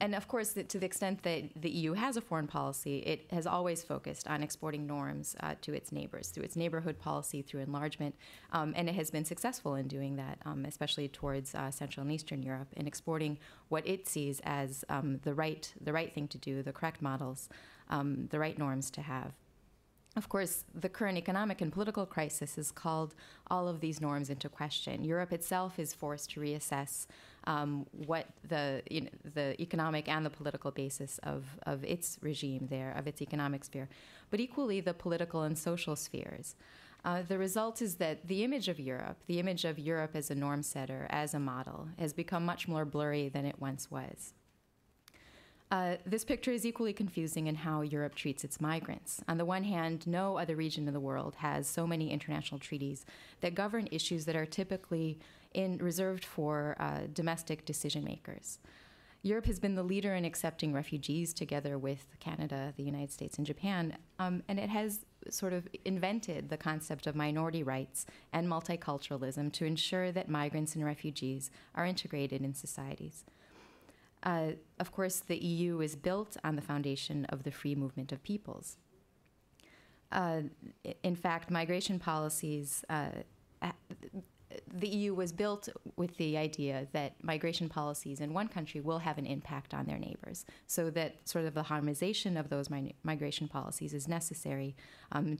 And of course, to the extent that the EU has a foreign policy, it has always focused on exporting norms to its neighbors through its neighborhood policy, through enlargement, and it has been successful in doing that, especially towards Central and Eastern Europe, in exporting what it sees as the right thing to do, the correct models, the right norms to have. Of course, the current economic and political crisis has called all of these norms into question. Europe itself is forced to reassess what the economic and the political basis of its regime there, of its economic sphere, but equally the political and social spheres. The result is that the image of Europe as a norm setter, as a model, has become much more blurry than it once was. This picture is equally confusing in how Europe treats its migrants. On the one hand, no other region of the world has so many international treaties that govern issues that are typically reserved for domestic decision makers. Europe has been the leader in accepting refugees together with Canada, the United States, and Japan, and it has sort of invented the concept of minority rights and multiculturalism to ensure that migrants and refugees are integrated in societies. Of course, the EU is built on the foundation of the free movement of peoples. In fact, migration policies, the EU was built with the idea that migration policies in one country will have an impact on their neighbors, so that sort of the harmonization of those migration policies is necessary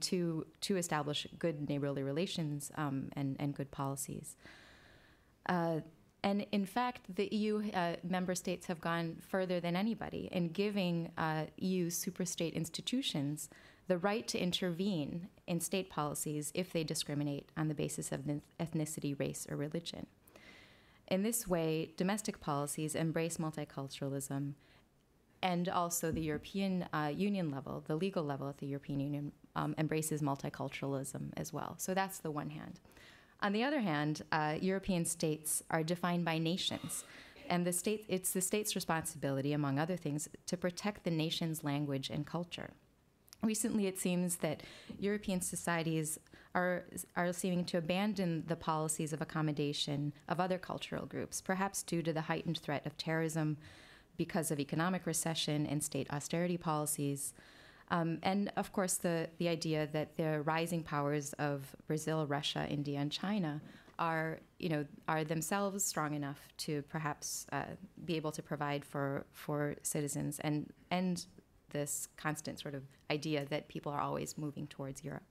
to establish good neighborly relations and good policies. And in fact, the EU member states have gone further than anybody in giving EU superstate institutions the right to intervene in state policies if they discriminate on the basis of ethnicity, race, or religion. In this way, domestic policies embrace multiculturalism, and also the European Union level, the legal level at the European Union, embraces multiculturalism as well. So that's the one hand. On the other hand, European states are defined by nations, and it's the state's responsibility, among other things, to protect the nation's language and culture. Recently, it seems that European societies are seeming to abandon the policies of accommodation of other cultural groups, perhaps due to the heightened threat of terrorism because of economic recession and state austerity policies. And of course, the idea that the rising powers of Brazil, Russia, India, and China are themselves strong enough to perhaps be able to provide for citizens, and this constant sort of idea that people are always moving towards Europe.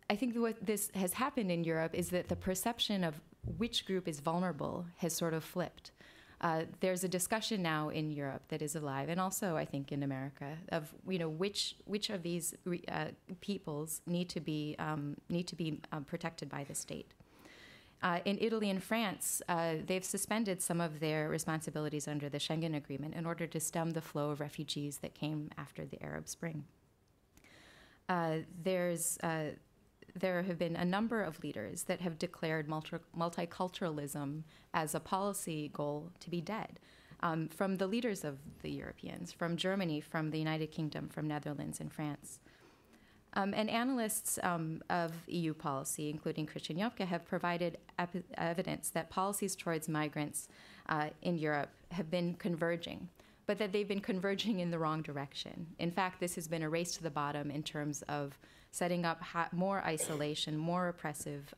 I think what this has happened in Europe is that the perception of which group is vulnerable has sort of flipped. There's a discussion now in Europe that is alive, and also I think in America, of which of these peoples need to be protected by the state. In Italy and France, they've suspended some of their responsibilities under the Schengen Agreement in order to stem the flow of refugees that came after the Arab Spring. There have been a number of leaders that have declared multiculturalism as a policy goal to be dead, from the leaders of the Europeans, from Germany, from the United Kingdom, from Netherlands and France. And analysts of EU policy, including Christian Jopke, have provided evidence that policies towards migrants in Europe have been converging. but that they've been converging in the wrong direction. In fact, this has been a race to the bottom in terms of setting up more isolation, more oppressive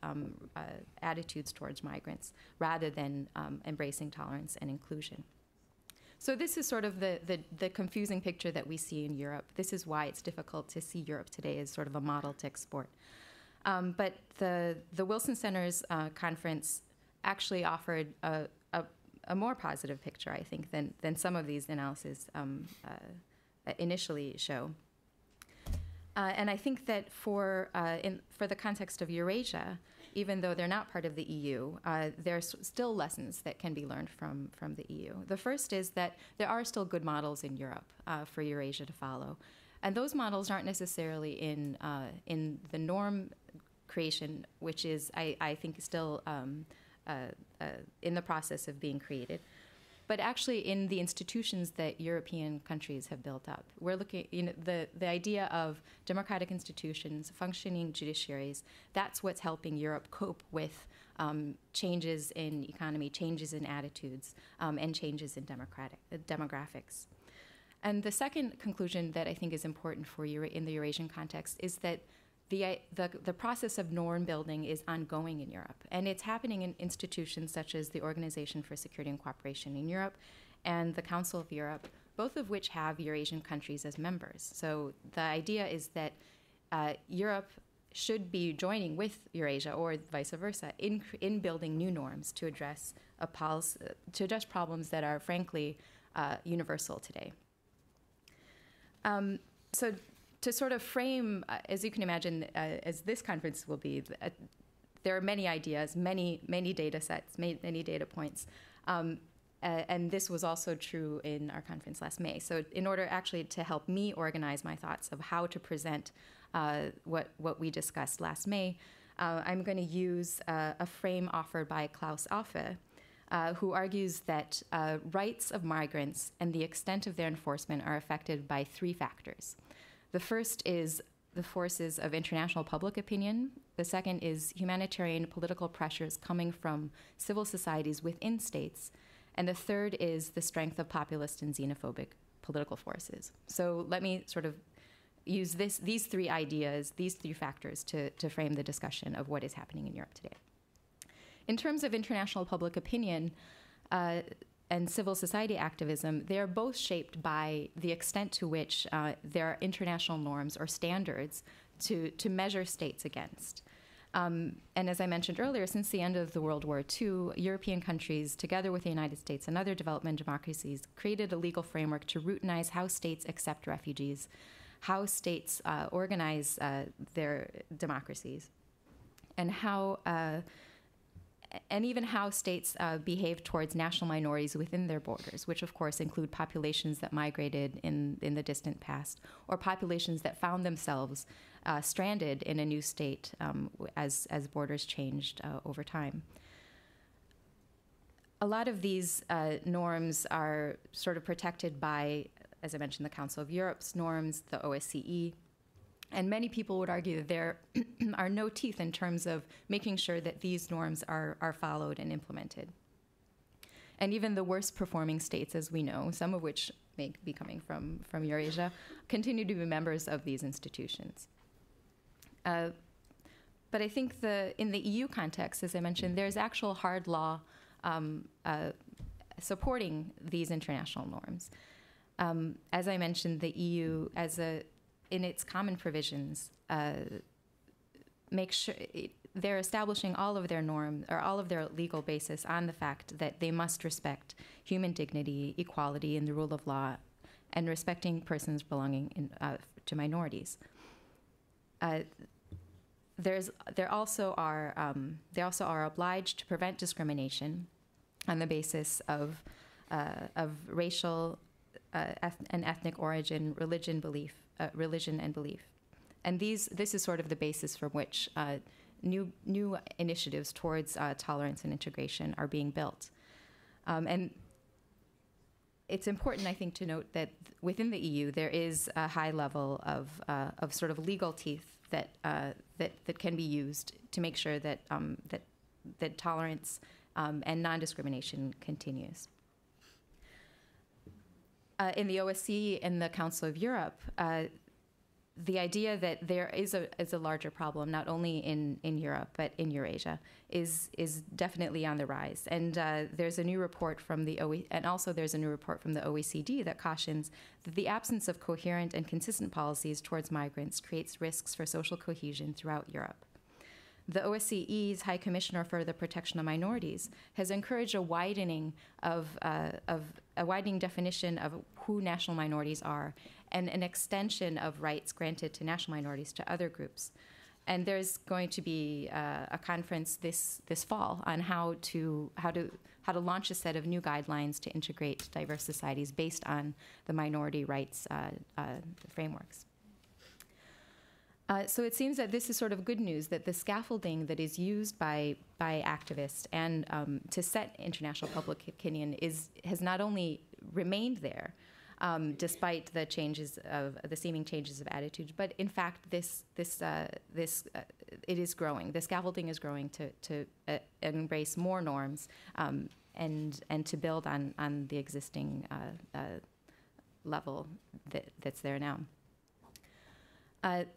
attitudes towards migrants, rather than embracing tolerance and inclusion. So this is sort of the confusing picture that we see in Europe. This is why it's difficult to see Europe today as sort of a model to export. But the Wilson Center's conference actually offered a more positive picture, I think, than some of these analyses initially show. And I think that for the context of Eurasia, even though they're not part of the EU, there's still lessons that can be learned from the EU. The first is that there are still good models in Europe for Eurasia to follow. And those models aren't necessarily in the norm creation, which is, I think, still in the process of being created, but actually in the institutions that European countries have built up. We're looking, the idea of democratic institutions, functioning judiciaries, that's what's helping Europe cope with changes in economy, changes in attitudes, and changes in demographics. And the second conclusion that I think is important for in the Eurasian context is that the process of norm building is ongoing in Europe, and it's happening in institutions such as the Organization for Security and Cooperation in Europe and the Council of Europe, both of which have Eurasian countries as members. So the idea is that Europe should be joining with Eurasia, or vice versa, in building new norms to address problems that are frankly universal today. So to sort of frame, as you can imagine, as this conference will be, there are many ideas, many data sets, many data points. And this was also true in our conference last May. So in order actually to help me organize my thoughts of how to present what we discussed last May, I'm going to use a frame offered by Klaus Affe, who argues that rights of migrants and the extent of their enforcement are affected by three factors. The first is the forces of international public opinion. The second is humanitarian political pressures coming from civil societies within states. And the third is the strength of populist and xenophobic political forces. So let me sort of use these three ideas, these three factors to frame the discussion of what is happening in Europe today. In terms of international public opinion, and civil society activism, they are both shaped by the extent to which there are international norms or standards to measure states against. And as I mentioned earlier, since the end of the World War II, European countries, together with the United States and other development democracies, created a legal framework to routinize how states accept refugees, how states organize their democracies, and even how states behave towards national minorities within their borders, which of course include populations that migrated in the distant past, or populations that found themselves stranded in a new state as borders changed over time. A lot of these norms are sort of protected by, as I mentioned, the Council of Europe's norms, the OSCE, and many people would argue that there are no teeth in terms of making sure that these norms are followed and implemented. And even the worst performing states, as we know, some of which may be coming from Eurasia, continue to be members of these institutions. But I think in the EU context, as I mentioned, there's actual hard law supporting these international norms. As I mentioned, the EU, in its common provisions, make sure they're establishing all of their norms or all of their legal basis on the fact that they must respect human dignity, equality, and the rule of law, and respecting persons belonging to minorities. They also are obliged to prevent discrimination on the basis of racial and ethnic origin, religion and belief. And this is sort of the basis from which new initiatives towards tolerance and integration are being built. And it's important, I think, to note that within the EU there is a high level of sort of legal teeth that can be used to make sure that that tolerance and non-discrimination continues. in the OSCE and the Council of Europe, the idea that there is a larger problem, not only in Europe but in Eurasia, is definitely on the rise. And there's a new report from the OECD that cautions that the absence of coherent and consistent policies towards migrants creates risks for social cohesion throughout Europe. The OSCE's High Commissioner for the Protection of Minorities has encouraged a widening definition of who national minorities are, and an extension of rights granted to national minorities to other groups. And there's going to be a conference this fall on how to launch a set of new guidelines to integrate diverse societies based on the minority rights frameworks. So it seems that this is sort of good news, that the scaffolding that is used by activists and to set international public opinion has not only remained there, despite the seeming changes of attitude, but in fact it is growing. The scaffolding is growing to embrace more norms and to build on the existing level that's there now.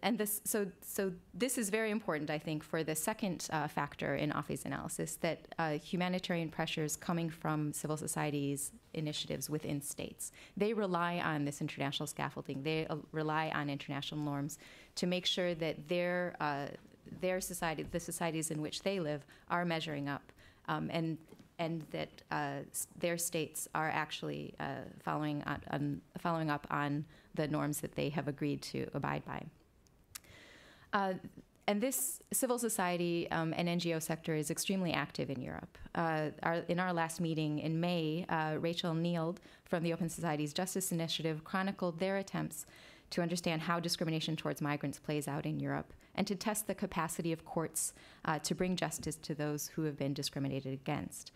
And this is very important, I think, for the second factor in Afi's analysis, that humanitarian pressures coming from civil society's initiatives within states. They rely on this international scaffolding. They rely on international norms to make sure that their society, the societies in which they live, are measuring up, and that their states are actually following up on the norms that they have agreed to abide by. And this civil society and NGO sector is extremely active in Europe. In our last meeting in May, Rachel Neild from the Open Societies Justice Initiative chronicled their attempts to understand how discrimination towards migrants plays out in Europe and to test the capacity of courts to bring justice to those who have been discriminated against.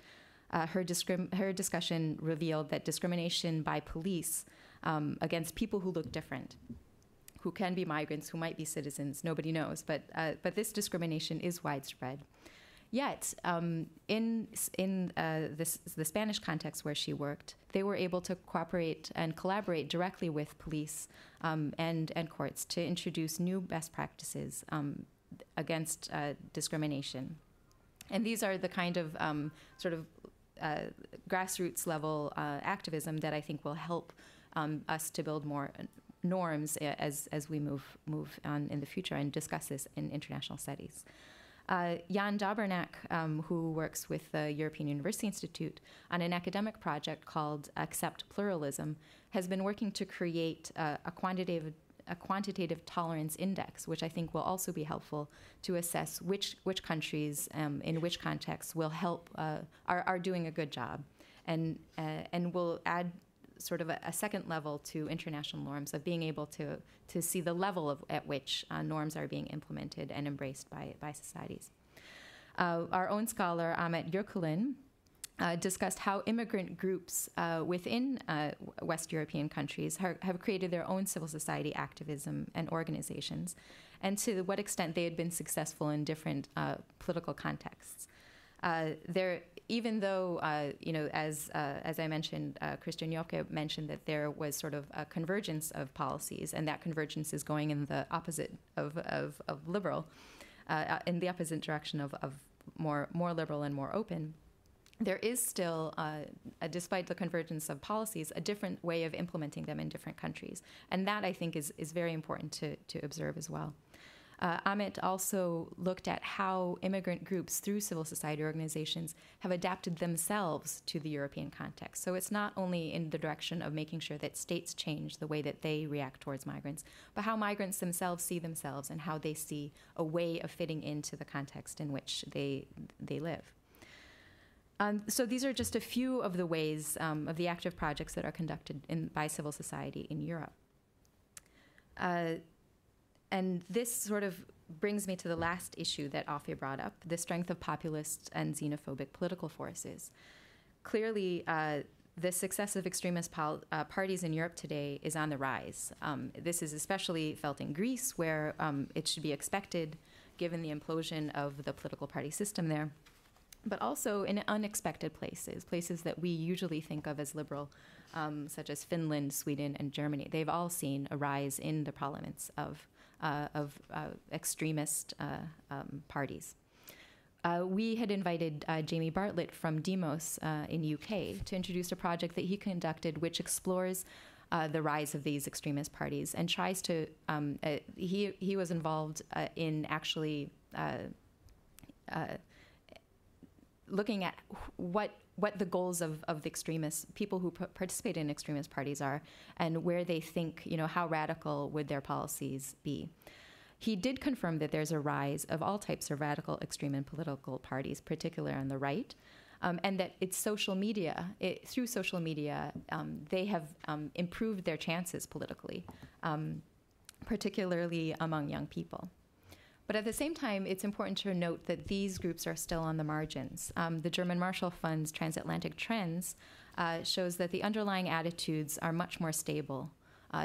Her discussion revealed that discrimination by police against people who look different, who can be migrants, who might be citizens, nobody knows, but this discrimination is widespread. Yet, in the Spanish context where she worked, they were able to cooperate and collaborate directly with police and courts to introduce new best practices against discrimination. And these are the kind of grassroots level activism that I think will help us to build more norms as we move on in the future and discuss this in international studies. Jan Dobernak, who works with the European University Institute on an academic project called Accept Pluralism, has been working to create a quantitative tolerance index, which I think will also be helpful to assess which countries in which contexts will help are doing a good job, and will add sort of a second level to international norms of being able to see the level at which norms are being implemented and embraced by societies. Our own scholar, Ahmet Gökulin, discussed how immigrant groups within West European countries have created their own civil society activism and organizations, and to what extent they had been successful in different political contexts. Even though, as I mentioned, Christian Jokke mentioned that there was sort of a convergence of policies, and that convergence is going in the opposite of liberal, in the opposite direction of more liberal and more open. There is still, despite the convergence of policies, a different way of implementing them in different countries, and that I think is very important to observe as well. Amit also looked at how immigrant groups through civil society organizations have adapted themselves to the European context. So it's not only in the direction of making sure that states change the way that they react towards migrants, but how migrants themselves see themselves and how they see a way of fitting into the context in which they live. So these are just a few of the ways of the active projects that are conducted by civil society in Europe. And this sort of brings me to the last issue that Afi brought up, the strength of populist and xenophobic political forces. Clearly, the success of extremist parties in Europe today is on the rise. This is especially felt in Greece, where it should be expected, given the implosion of the political party system there. but also in unexpected places, places that we usually think of as liberal, such as Finland, Sweden, and Germany. They've all seen a rise in the parliaments of extremist parties. We had invited Jamie Bartlett from Demos in UK to introduce a project that he conducted which explores the rise of these extremist parties and tries to, he was involved in actually looking at what the goals of the extremists, people who participate in extremist parties are, and where they think, how radical would their policies be. He did confirm that there's a rise of all types of radical extreme and political parties, particularly on the right, and that it's social media, through social media, they have improved their chances politically, particularly among young people. But at the same time, it's important to note that these groups are still on the margins. The German Marshall Fund's Transatlantic Trends shows that the underlying attitudes are much more stable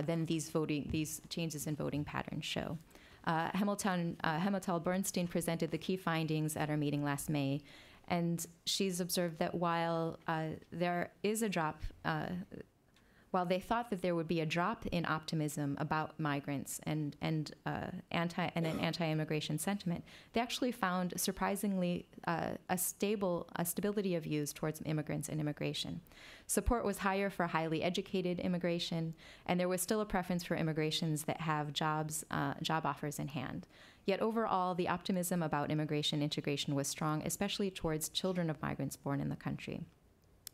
than these changes in voting patterns show. Hemmetal Bernstein presented the key findings at our meeting last May, and she's observed that while there is a drop, while they thought that there would be a drop in optimism about migrants and an anti-immigration sentiment, they actually found surprisingly a stability of views towards immigrants and immigration. Support was higher for highly educated immigration, and there was still a preference for immigrations that have job offers in hand. Yet overall, the optimism about immigration integration was strong, especially towards children of migrants born in the country.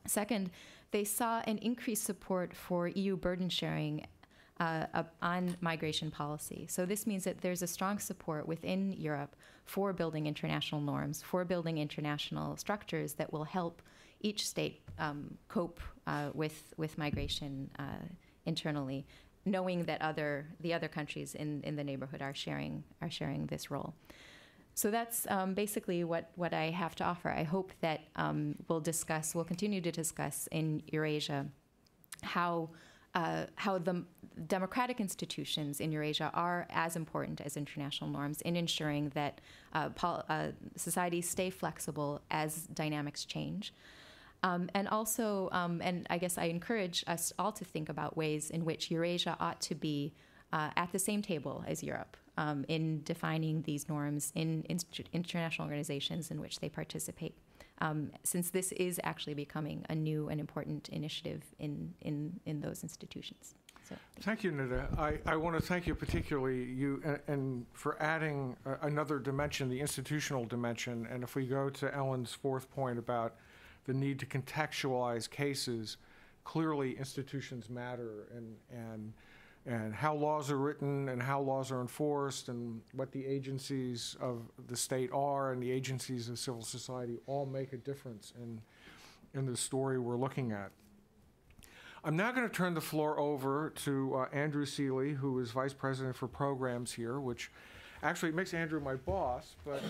Second, they saw an increased support for EU burden sharing on migration policy. So this means that there's a strong support within Europe for building international norms, for building international structures that will help each state cope with migration internally, knowing that the other countries in the neighborhood are sharing this role. So that's basically what I have to offer. I hope that we'll continue to discuss in Eurasia how the democratic institutions in Eurasia are as important as international norms in ensuring that societies stay flexible as dynamics change. And also, and I guess I encourage us all to think about ways in which Eurasia ought to be at the same table as Europe in defining these norms in international organizations in which they participate, since this is actually becoming a new and important initiative in those institutions. So, thank you, Nida. I want to thank you particularly and for adding another dimension, the institutional dimension. And if we go to Ellen's fourth point about the need to contextualize cases, clearly institutions matter, and how laws are written and how laws are enforced and what the agencies of the state are and the agencies of civil society all make a difference in the story we're looking at. I'm now going to turn the floor over to Andrew Seeley, who is Vice President for Programs here, which actually makes Andrew my boss, but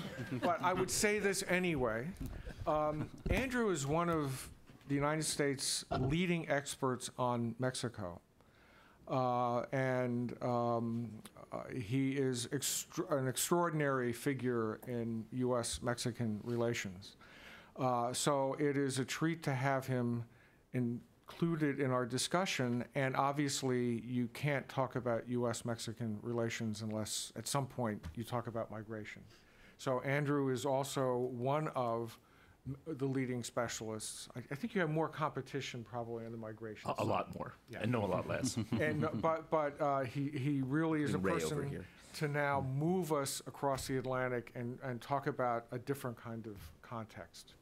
I would say this anyway. Andrew is one of the United States' leading experts on Mexico. He is an extraordinary figure in U.S.-Mexican relations. So it is a treat to have him included in our discussion, and obviously you can't talk about U.S.-Mexican relations unless at some point you talk about migration. So Andrew is also one of the leading specialists. I think you have more competition probably on the migration side. A lot more, yeah. And no, a lot less. And but he really is a person to now move us across the Atlantic and talk about a different kind of context.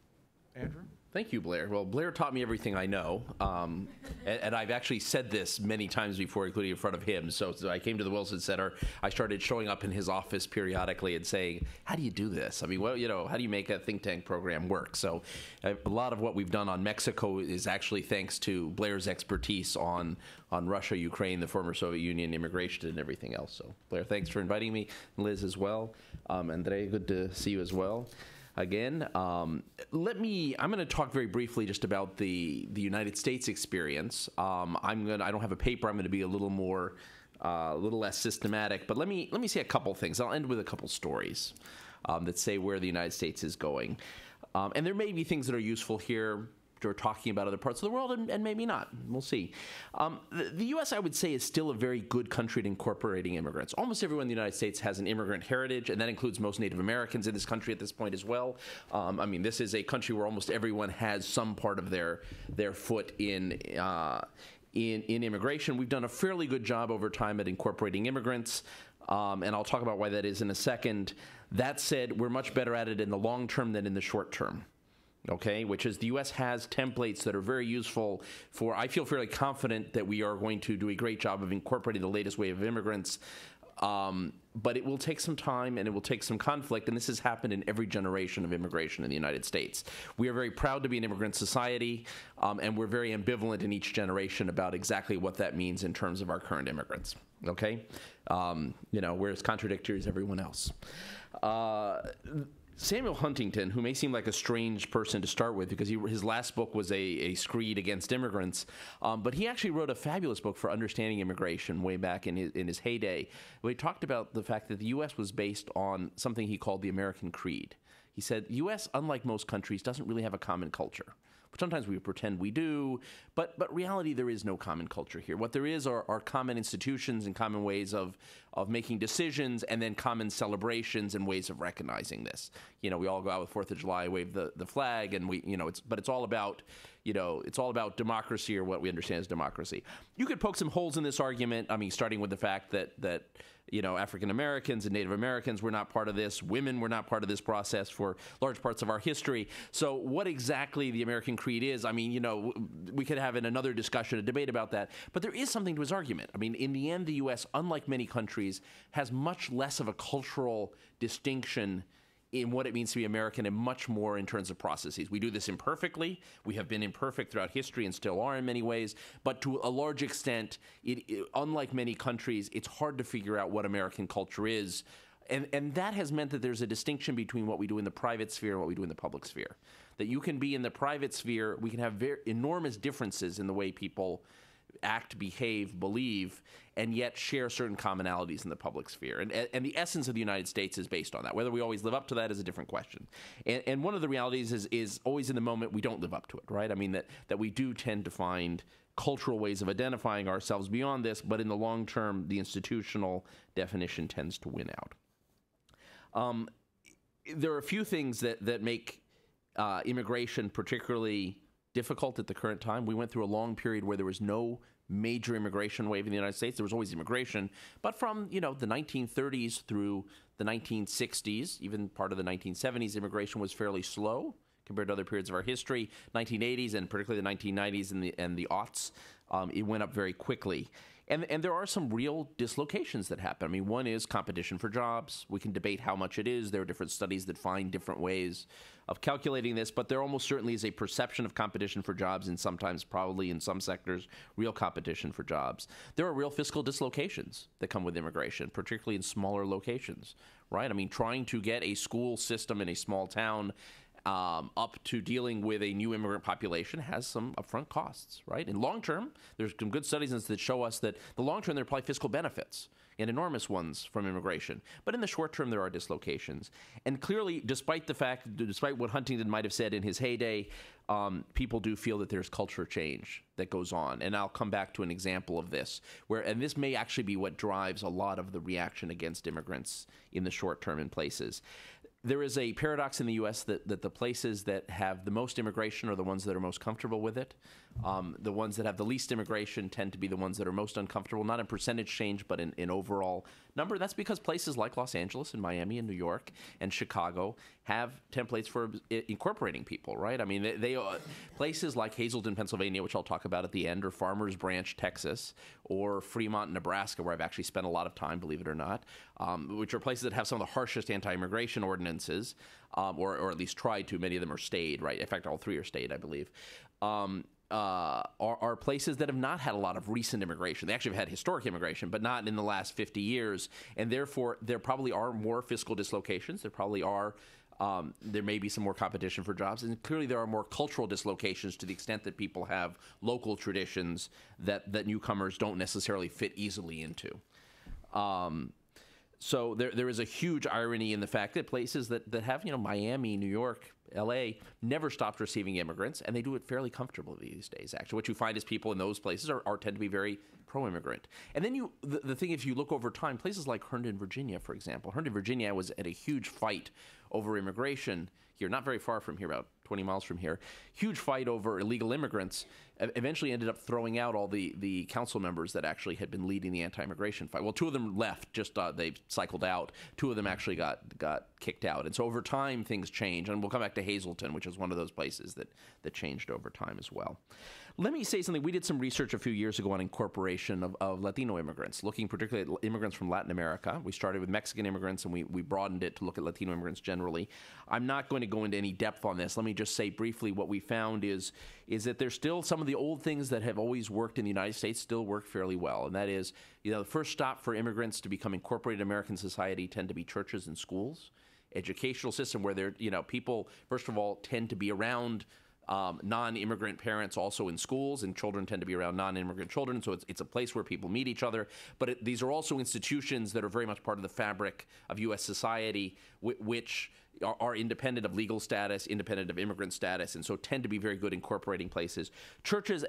Andrew? Thank you, Blair. Well, Blair taught me everything I know, and I've actually said this many times before, including in front of him. So I came to the Wilson Center. I started showing up in his office periodically and saying, how do you do this? I mean, well, how do you make a think tank program work? So a lot of what we've done on Mexico is actually thanks to Blair's expertise on Russia, Ukraine, the former Soviet Union, immigration, and everything else. So, Blair, thanks for inviting me. Liz as well. Andre, good to see you as well. Again, I'm going to talk very briefly just about the United States experience. I don't have a paper. I'm going to be a little less systematic, but let me say a couple things. I'll end with a couple stories that say where the United States is going. And there may be things that are useful here or talking about other parts of the world, and maybe not. We'll see. The U.S., I would say, is still a very good country at incorporating immigrants. Almost everyone in the United States has an immigrant heritage, and that includes most Native Americans in this country at this point as well. I mean, this is a country where almost everyone has some part of their foot in immigration. We've done a fairly good job over time at incorporating immigrants, and I'll talk about why that is in a second. That said, we're much better at it in the long term than in the short term. Okay, which is the U.S. has templates that are very useful for, I feel fairly confident that we are going to do a great job of incorporating the latest wave of immigrants, but it will take some time and it will take some conflict, and this has happened in every generation of immigration in the United States. We are very proud to be an immigrant society, and we're very ambivalent in each generation about exactly what that means in terms of our current immigrants, okay? We're as contradictory as everyone else. Samuel Huntington, who may seem like a strange person to start with because his last book was a screed against immigrants, but he actually wrote a fabulous book for understanding immigration way back in his heyday. He talked about the fact that the U.S. was based on something he called the American Creed. He said, the U.S., unlike most countries, doesn't really have a common culture. Sometimes we pretend we do, but reality, there is no common culture here. What there is are common institutions and common ways of making decisions, and then common celebrations and ways of recognizing this. We all go out with 4th of July, wave the flag, and it's all about democracy, or what we understand as democracy. You could poke some holes in this argument. I mean, starting with the fact that African Americans and Native Americans were not part of this. Women were not part of this process for large parts of our history. So what exactly the American Creed is, I mean, we could have in another discussion a debate about that. But there is something to his argument. I mean, in the end, the U.S., unlike many countries, has much less of a cultural distinction in what it means to be American, and much more in terms of processes. We do this imperfectly. We have been imperfect throughout history and still are in many ways. But to a large extent, unlike many countries, it's hard to figure out what American culture is. And that has meant that there's a distinction between what we do in the private sphere and what we do in the public sphere. That you can be in the private sphere, we can have enormous differences in the way people act, behave, believe, and yet share certain commonalities in the public sphere. And the essence of the United States is based on that. Whether we always live up to that is a different question. And one of the realities is always in the moment we don't live up to it, right? I mean, that we do tend to find cultural ways of identifying ourselves beyond this, but in the long term, the institutional definition tends to win out. There are a few things that make immigration particularly difficult at the current time. We went through a long period where there was no major immigration wave in the United States. There was always immigration, but from the 1930s through the 1960s, even part of the 1970s, immigration was fairly slow compared to other periods of our history. 1980s and particularly the 1990s and the aughts, it went up very quickly. And there are some real dislocations that happen. I mean, one is competition for jobs. We can debate how much it is. There are different studies that find different ways of calculating this, but there almost certainly is a perception of competition for jobs, and sometimes probably in some sectors, real competition for jobs. There are real fiscal dislocations that come with immigration, particularly in smaller locations, right? I mean, trying to get a school system in a small town up to dealing with a new immigrant population has some upfront costs, right? In long term, there's some good studies that show us that the long term there are probably fiscal benefits, and enormous ones, from immigration. But in the short term, there are dislocations. And clearly, despite what Huntington might have said in his heyday, people do feel that there's culture change that goes on. And I'll come back to an example of this, and this may actually be what drives a lot of the reaction against immigrants in the short term in places. There is a paradox in the U.S. that the places that have the most immigration are the ones that are most comfortable with it. The ones that have the least immigration tend to be the ones that are most uncomfortable, not in percentage change, but in overall number. That's because places like Los Angeles and Miami and New York and Chicago have templates for incorporating people, right? I mean, they places like Hazleton, Pennsylvania, which I'll talk about at the end, or Farmers Branch, Texas, or Fremont, Nebraska, where I've actually spent a lot of time, believe it or not, which are places that have some of the harshest anti-immigration ordinances, or at least tried to. Many of them are stayed, right? In fact, all three are stayed, I believe. Are places that have not had a lot of recent immigration. They actually have had historic immigration, but not in the last 50 years. And therefore, there probably are more fiscal dislocations. There probably are, there may be some more competition for jobs. And clearly, there are more cultural dislocations to the extent that people have local traditions that newcomers don't necessarily fit easily into. So there is a huge irony in the fact that places that have, Miami, New York, LA, never stopped receiving immigrants, and they do it fairly comfortably these days. Actually, what you find is people in those places tend to be very pro-immigrant. And then the thing, if you look over time, places like Herndon, Virginia, for example. Herndon, Virginia was at a huge fight over immigration here, not very far from here, about 20 miles from here. Huge fight over illegal immigrants. Eventually ended up throwing out all the council members that actually had been leading the anti-immigration fight. Well, 2 of them left, just they cycled out. 2 of them actually got kicked out. And so over time, things change. And we'll come back to Hazleton, which is one of those places that changed over time as well. Let me say something. We did some research a few years ago on incorporation of Latino immigrants, looking particularly at immigrants from Latin America. We started with Mexican immigrants, and we broadened it to look at Latino immigrants generally. I'm not going to go into any depth on this. Let me just say briefly what we found is that there's still some of the old things that have always worked in the United States still work fairly well. And that is, the first stop for immigrants to become incorporated in American society tend to be churches and schools. Educational system where people, first of all, tend to be around non-immigrant parents also in schools, and children tend to be around non-immigrant children, so it's a place where people meet each other. But these are also institutions that are very much part of the fabric of U.S. society, which are independent of legal status, independent of immigrant status, and so tend to be very good incorporating places. Churches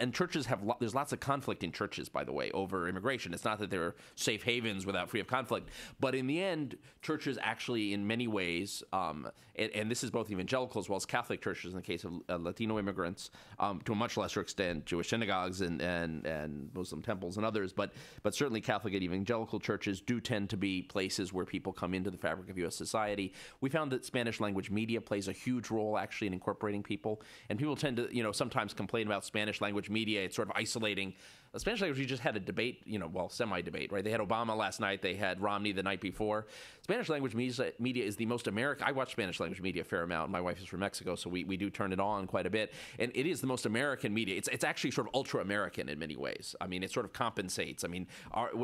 have there's lots of conflict in churches, by the way, over immigration. It's not that they're safe havens free of conflict, but in the end, churches actually, in many ways, and this is both evangelical as well as Catholic churches in the case of Latino immigrants, to a much lesser extent, Jewish synagogues and Muslim temples and others, but certainly Catholic and evangelical churches do tend to be places where people come into the fabric of U.S. society. We found that Spanish language media plays a huge role actually in incorporating people, and people tend to sometimes complain about Spanish language media. It's sort of isolating. Spanish language, you just had a debate, semi-debate, right? They had Obama last night, they had Romney the night before. Spanish language media is the most American. I watch Spanish language media a fair amount. My wife is from Mexico, so we do turn it on quite a bit, and it is the most American media. It's actually sort of ultra-American in many ways. I mean, it sort of compensates. I mean,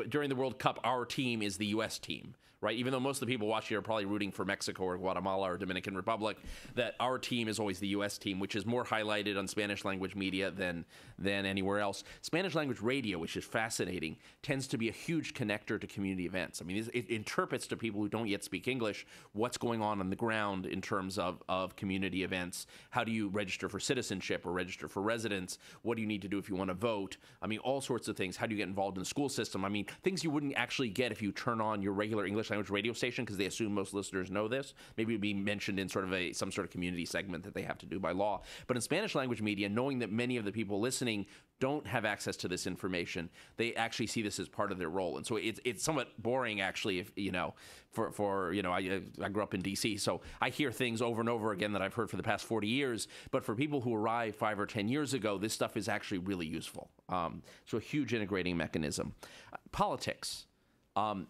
during the World Cup, our team is the U.S. team, right? Even though most of the people watching are probably rooting for Mexico or Guatemala or Dominican Republic, that our team is always the U.S. team, which is more highlighted on Spanish language media than anywhere else. Spanish language radio, which is fascinating, tends to be a huge connector to community events. I mean, it interprets to people who don't yet speak English what's going on the ground in terms of community events. How do you register for citizenship or register for residence? What do you need to do if you want to vote? I mean, all sorts of things. How do you get involved in the school system? I mean, things you wouldn't actually get if you turn on your regular English language radio station, because they assume most listeners know this. Maybe it would be mentioned in sort of some sort of community segment that they have to do by law. But in Spanish language media, knowing that many of the people listening don't have access to this information, they actually see this as part of their role. And so it's somewhat boring, actually, if I grew up in D.C., so I hear things over and over again that I've heard for the past 40 years. But for people who arrived 5 or 10 years ago, this stuff is actually really useful. So a huge integrating mechanism. Politics.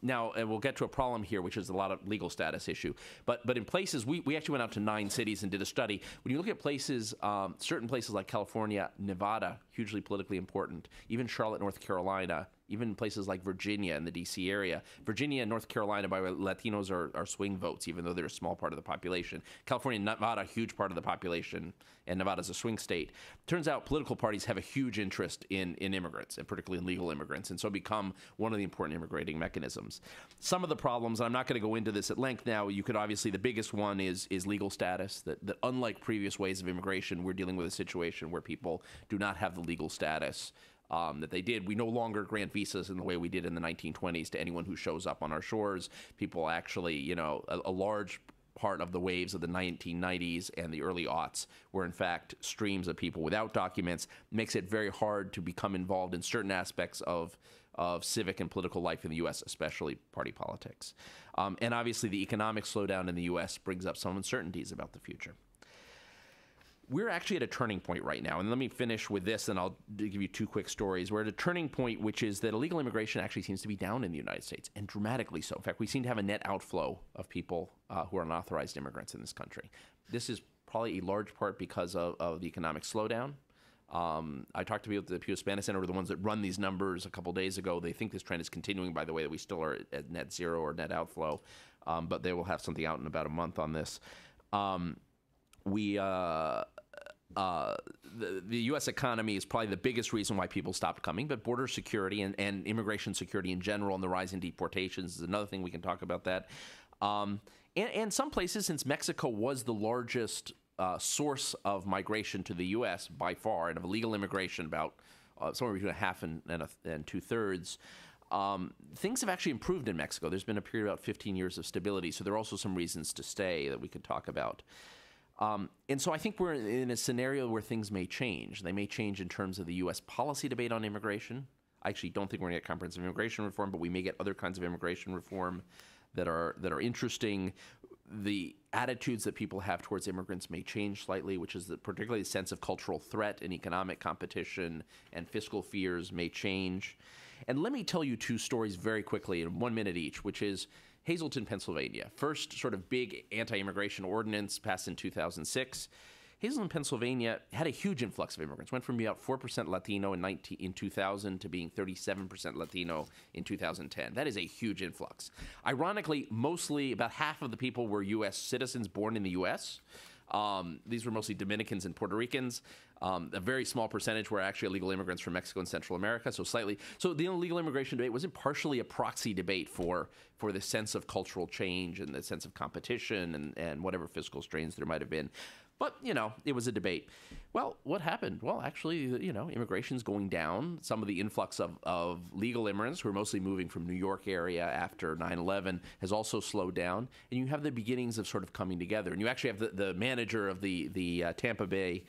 Now, and we'll get to a problem here, which is a lot of legal status issue. But in places, we actually went out to 9 cities and did a study. When you look at places, certain places like California, Nevada, hugely politically important, even Charlotte, North Carolina, even places like Virginia and the D.C. area. Virginia and North Carolina, by the way, Latinos are swing votes, even though they're a small part of the population. California and Nevada, a huge part of the population, and Nevada's a swing state. Turns out political parties have a huge interest in immigrants, and particularly in legal immigrants, and so become one of the important immigrating mechanisms. Some of the problems, and I'm not going to go into this at length now, you could obviously, the biggest one is legal status, that unlike previous ways of immigration, we're dealing with a situation where people do not have the legal status that they did. We no longer grant visas in the way we did in the 1920s to anyone who shows up on our shores. People actually, a large part of the waves of the 1990s and the early aughts were in fact streams of people without documents. Makes it very hard to become involved in certain aspects of civic and political life in the U.S., especially party politics. And obviously the economic slowdown in the U.S. brings up some uncertainties about the future. We're actually at a turning point right now, and let me finish with this, and I'll give you 2 quick stories. We're at a turning point, which is that illegal immigration actually seems to be down in the United States, and dramatically so. In fact, we seem to have a net outflow of people who are unauthorized immigrants in this country. This is probably a large part because of the economic slowdown. I talked to people at the Pew Spanish Center, the ones that run these numbers a couple days ago. They think this trend is continuing, by the way, that we still are at net zero or net outflow, but they will have something out in about a month on this. the U.S. economy is probably the biggest reason why people stopped coming, but border security and immigration security in general and the rise in deportations is another thing we can talk about that. And some places, since Mexico was the largest source of migration to the U.S. by far, and of illegal immigration about somewhere between a half and 2/3, things have actually improved in Mexico. There's been a period of about 15 years of stability, so there are also some reasons to stay that we could talk about. And so I think we're in a scenario where things may change. They may change in terms of the U.S. policy debate on immigration. I actually don't think we're going to get comprehensive immigration reform, but we may get other kinds of immigration reform that are interesting. The attitudes that people have towards immigrants may change slightly, which is particularly the sense of cultural threat and economic competition and fiscal fears may change. And let me tell you two stories very quickly in 1 minute each, which is Hazleton, Pennsylvania. First sort of big anti-immigration ordinance passed in 2006. Hazleton, Pennsylvania had a huge influx of immigrants. Went from about 4% Latino in 2000 to being 37% Latino in 2010. That is a huge influx. Ironically, mostly about half of the people were U.S. citizens born in the U.S. These were mostly Dominicans and Puerto Ricans. A very small percentage were actually illegal immigrants from Mexico and Central America, so the illegal immigration debate was partially a proxy debate for the sense of cultural change and the sense of competition and whatever fiscal strains there might have been. But, it was a debate. Well, what happened? Well, actually, immigration's going down. Some of the influx of legal immigrants who are mostly moving from New York area after 9/11 has also slowed down. And you have the beginnings of sort of coming together. And you actually have the manager of the Tampa Bay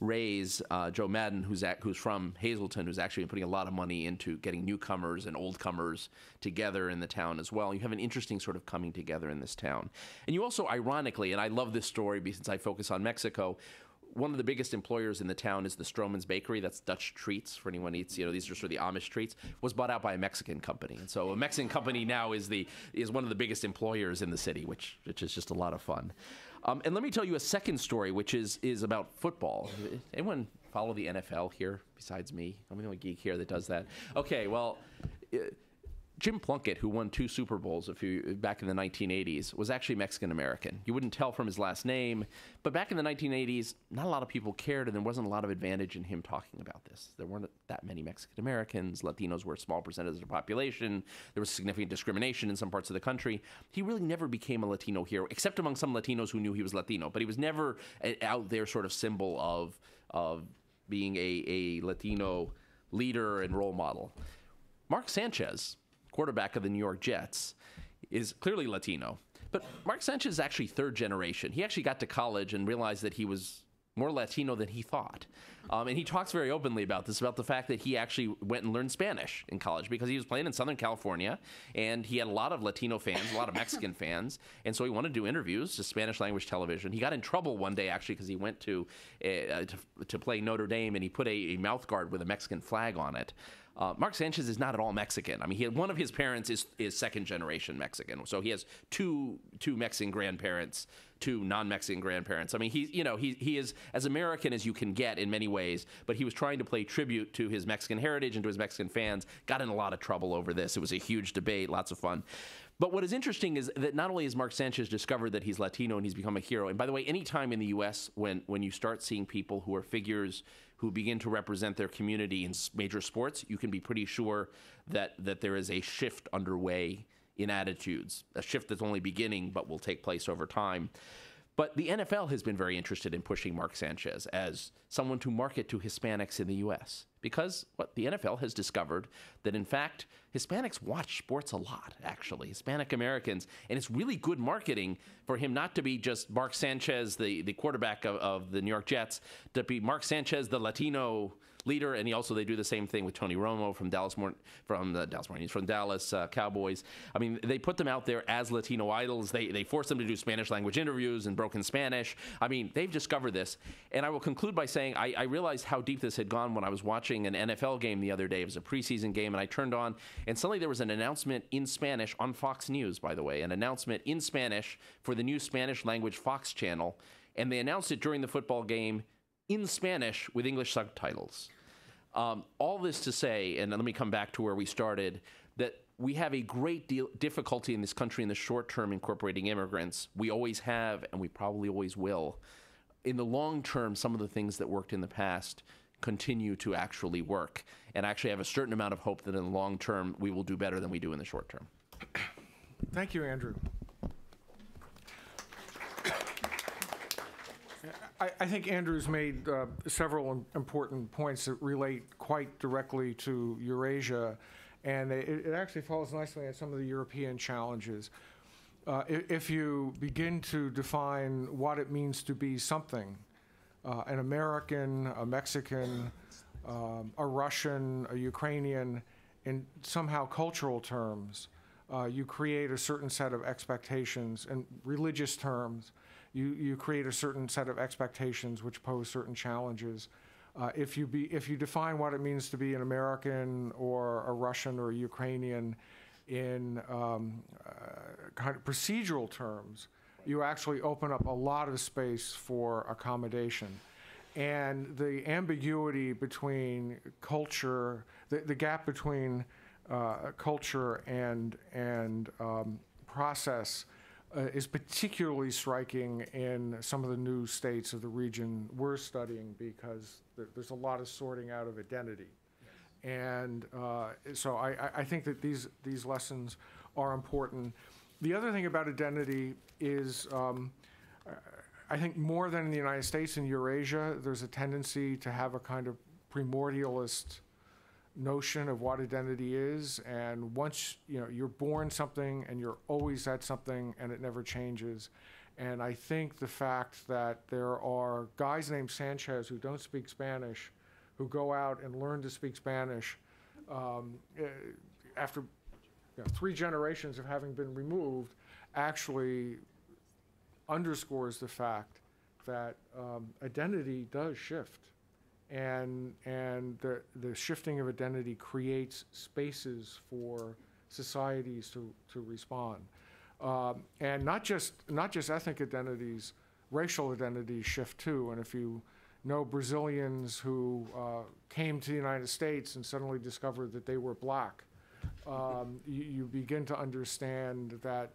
Rays, Joe Madden, who's from Hazleton, who's actually been putting a lot of money into getting newcomers and oldcomers together in the town as well. You have an interesting sort of coming together in this town. And you also, ironically, and I love this story since I focus on Mexico, one of the biggest employers in the town is the Stroman's Bakery. That's Dutch treats for anyone who eats. These are sort of the Amish treats. Was bought out by a Mexican company, and so a Mexican company now is one of the biggest employers in the city, which is just a lot of fun. And let me tell you a second story, which is about football. Anyone follow the NFL here besides me? I'm the only geek here that does that. Okay, well, Jim Plunkett, who won 2 Super Bowls back in the 1980s, was actually Mexican-American. You wouldn't tell from his last name, but back in the 1980s, not a lot of people cared, and there wasn't a lot of advantage in him talking about this. There weren't that many Mexican-Americans. Latinos were a small percentage of the population. There was significant discrimination in some parts of the country. He really never became a Latino hero, except among some Latinos who knew he was Latino, but he was never an out there sort of symbol of being a Latino leader and role model. Mark Sanchez, quarterback of the New York Jets, is clearly Latino. But Mark Sanchez is actually third generation. He actually got to college and realized that he was more Latino than he thought. And he talks very openly about this, about the fact that he actually went and learned Spanish in college because he was playing in Southern California, and he had a lot of Latino fans, a lot of Mexican fans, and so he wanted to do interviews to Spanish language television. He got in trouble one day, actually, because he went to play Notre Dame, and he put a mouth guard with a Mexican flag on it. Mark Sanchez is not at all Mexican. I mean, one of his parents is second generation Mexican, so he has two Mexican grandparents, 2 non-Mexican grandparents. I mean, he is as American as you can get in many ways, but he was trying to pay tribute to his Mexican heritage and to his Mexican fans. Got in a lot of trouble over this. It was a huge debate, lots of fun. But what is interesting is that not only has Mark Sanchez discovered that he's Latino and he's become a hero, and by the way, any time in the U.S. when you start seeing people who are figures who begin to represent their community in major sports, you can be pretty sure that there is a shift underway in attitudes, a shift that's only beginning but will take place over time. But the NFL has been very interested in pushing Mark Sanchez as someone to market to Hispanics in the U.S. because the NFL has discovered that, in fact, Hispanics watch sports a lot, actually, Hispanic Americans, and it's really good marketing for him not to be just Mark Sanchez, the quarterback of the New York Jets, to be Mark Sanchez, the Latino leader, and they do the same thing with Tony Romo from Dallas Cowboys. I mean, they put them out there as Latino idols. They force them to do Spanish language interviews in broken Spanish. I mean, they've discovered this. And I will conclude by saying I realized how deep this had gone when I was watching an NFL game the other day. It was a preseason game, and I turned on, and suddenly there was an announcement in Spanish on Fox News, by the way, an announcement in Spanish for the new Spanish language Fox channel, and they announced it during the football game in Spanish with English subtitles. All this to say, and let me come back to where we started, that we have a great deal difficulty in this country in the short term incorporating immigrants. We always have, and we probably always will. in the long term, some of the things that worked in the past continue to actually work. And I actually have a certain amount of hope that in the long term, we will do better than we do in the short term. Thank you, Andrew. I think Andrew's made several important points that relate quite directly to Eurasia, and it actually falls nicely on some of the European challenges. If you begin to define what it means to be something, an American, a Mexican, a Russian, a Ukrainian, in somehow cultural terms, you create a certain set of expectations. In religious terms, you create a certain set of expectations which pose certain challenges. If you define what it means to be an American or a Russian or a Ukrainian in kind of procedural terms, you actually open up a lot of space for accommodation. And the ambiguity between culture, the gap between culture and process is particularly striking in some of the new states of the region we're studying, because there's a lot of sorting out of identity. And so I think that these lessons are important. The other thing about identity is, I think more than in the United States, in Eurasia, there's a tendency to have a kind of primordialist notion of what identity is, and once you're born something and you're always that something and it never changes. And I think the fact that there are guys named Sanchez who don't speak Spanish, who go out and learn to speak Spanish after 3 generations of having been removed, actually underscores the fact that identity does shift. And the shifting of identity creates spaces for societies to respond. And not just ethnic identities, racial identities shift too. And if you know Brazilians who came to the United States and suddenly discovered that they were black, you begin to understand that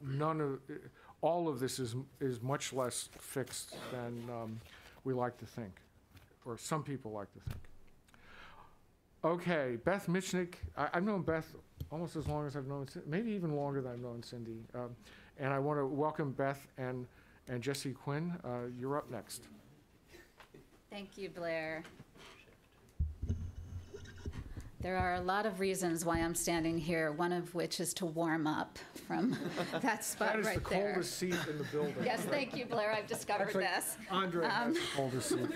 all of this is much less fixed than we like to think, or some people like to think. Okay, Beth Mitchneck. I've known Beth almost as long as I've known, maybe even longer than I've known Cindy. And I want to welcome Beth and Jesse Quinn. You're up next. Thank you, Blair. There are a lot of reasons why I'm standing here, one of which is to warm up from that spot That is right the there. coldest seat in the building. Yes, thank you, Blair. I've discovered Actually, this. Andre has the coldest seat.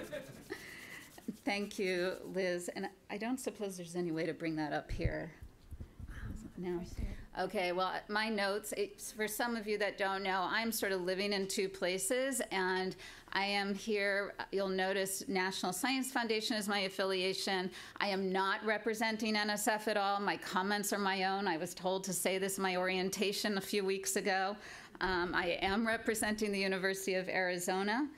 Thank you, Liz. And I don't suppose there's any way to bring that up here. No. Okay, well, my notes, for some of you that don't know, I'm sort of living in 2 places, and I am here, you'll notice National Science Foundation is my affiliation. I am not representing NSF at all. My comments are my own. I was told to say this in my orientation a few weeks ago. I am representing the University of Arizona.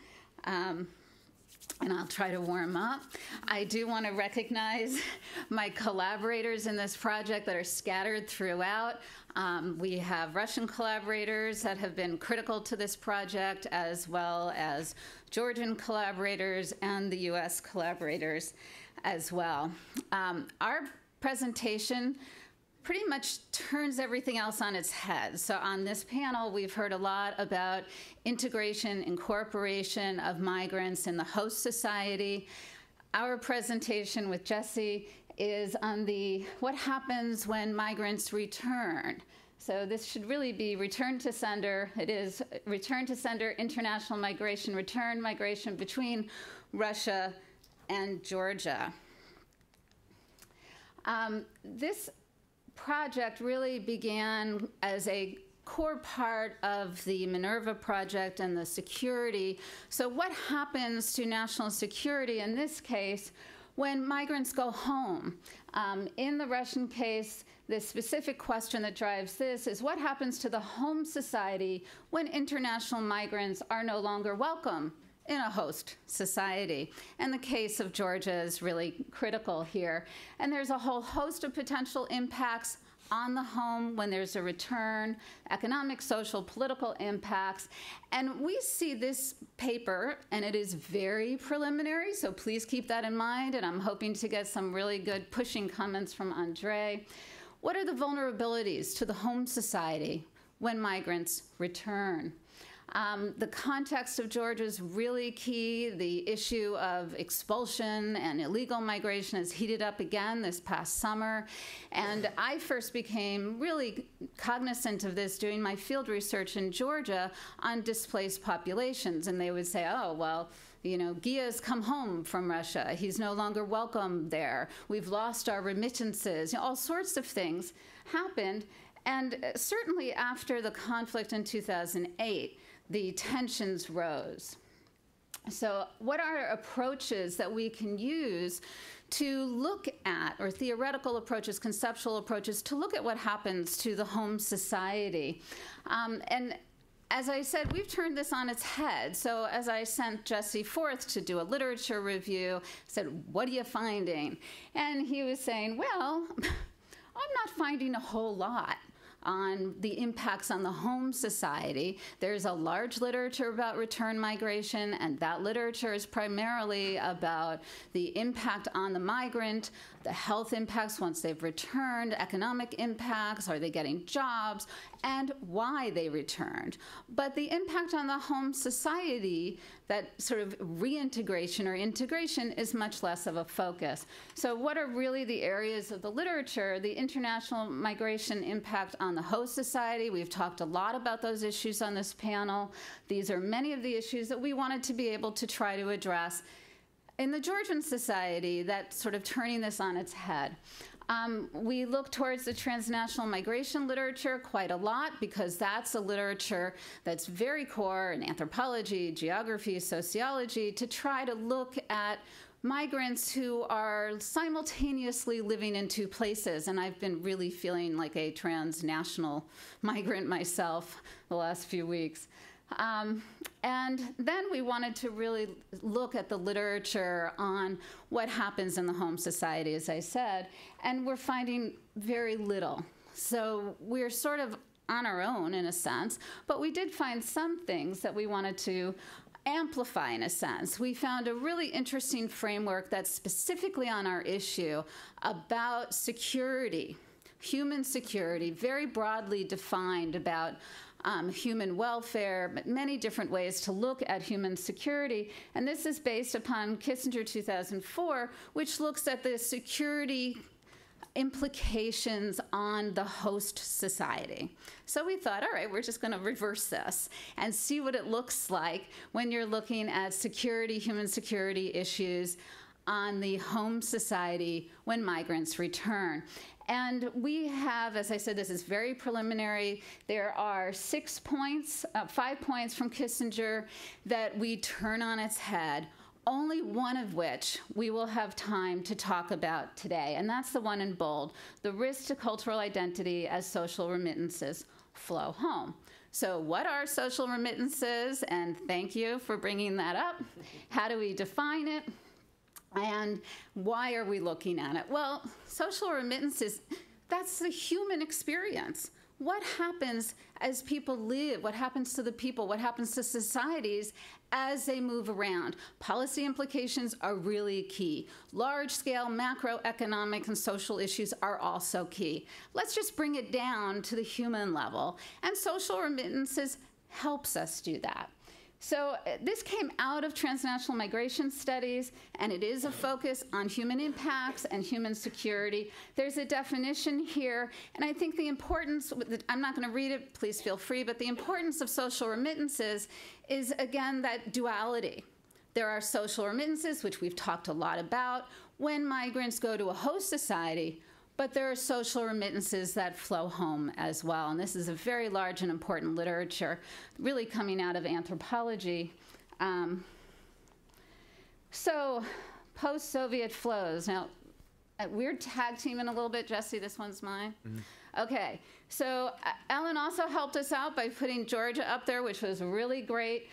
And I'll try to warm up. I do want to recognize my collaborators in this project that are scattered throughout. We have Russian collaborators that have been critical to this project, as well as Georgian collaborators and the US collaborators as well. Our presentation pretty much turns everything else on its head. So on this panel, we've heard a lot about integration, incorporation of migrants in the host society. Our presentation with Jesse is on what happens when migrants return. So this should really be return to sender. It is return to sender, international migration, return migration between Russia and Georgia. This project really began as a core part of the MINERVA project and the security. So what happens to national security in this case when migrants go home? In the Russian case, the specific question that drives this is what happens to the home society when international migrants are no longer welcome in a host society. And the case of Georgia is really critical here. And there's a whole host of potential impacts on the home when there's a return, economic, social, political impacts. And we see this paper, and it is very preliminary, so please keep that in mind, and I'm hoping to get some really good pushing comments from Andre. What are the vulnerabilities to the home society when migrants return? The context of Georgia is really key. The issue of expulsion and illegal migration has heated up again this past summer. And I first became really cognizant of this doing my field research in Georgia on displaced populations. And they would say, oh, well, you know, Gia's come home from Russia. He's no longer welcome there. We've lost our remittances. You know, all sorts of things happened. And certainly after the conflict in 2008, the tensions rose. So what are approaches that we can use to look at, or theoretical approaches, conceptual approaches, to look at what happens to the home society? And as I said, we've turned this on its head. So as I sent Jesse forth to do a literature review, I said, what are you finding? And he was saying, well, I'm not finding a whole lot on the impacts on the home society. There's a large literature about return migration, and that literature is primarily about the impact on the migrant, the health impacts once they've returned, economic impacts, are they getting jobs, and why they returned. But the impact on the home society, that sort of reintegration or integration, is much less of a focus. So what are really the areas of the literature? The international migration impact on the host society. We've talked a lot about those issues on this panel. These are many of the issues that we wanted to be able to try to address in the Georgian society, that sort of turning this on its head. We look towards the transnational migration literature quite a lot, because that's a literature that's very core in anthropology, geography, sociology, to try to look at migrants who are simultaneously living in two places. And I've been really feeling like a transnational migrant myself the last few weeks. And then we wanted to really look at the literature on what happens in the home society, as I said, and we're finding very little. So we're sort of on our own in a sense, but we did find some things that we wanted to amplify in a sense. We found a really interesting framework that's specifically on our issue about security, human security, very broadly defined about human welfare, many different ways to look at human security. And this is based upon Kissinger 2004, which looks at the security implications on the host society. So we thought, all right, we're just going to reverse this and see what it looks like when you're looking at security, human security issues on the home society when migrants return. And we have, as I said, this is very preliminary. There are 5 points from Kissinger that we turn on its head, only one of which we will have time to talk about today. And that's the one in bold, the risk to cultural identity as social remittances flow home. So what are social remittances? And thank you for bringing that up. How do we define it? And why are we looking at it? Well, social remittances, that's the human experience. What happens as people live? What happens to the people? What happens to societies as they move around? Policy implications are really key. Large-scale macroeconomic and social issues are also key. Let's just bring it down to the human level. And social remittances helps us do that. So this came out of transnational migration studies, and it is a focus on human impacts and human security. There's a definition here, and I think the importance, I'm not going to read it, please feel free, but the importance of social remittances is, again, that duality. There are social remittances, which we've talked a lot about, when migrants go to a host society, but there are social remittances that flow home as well. And this is a very large and important literature, really coming out of anthropology. So post-Soviet flows. Now, we're tag teaming a little bit. Jesse, this one's mine. Mm-hmm. Okay, so Ellen also helped us out by putting Georgia up there, which was really great.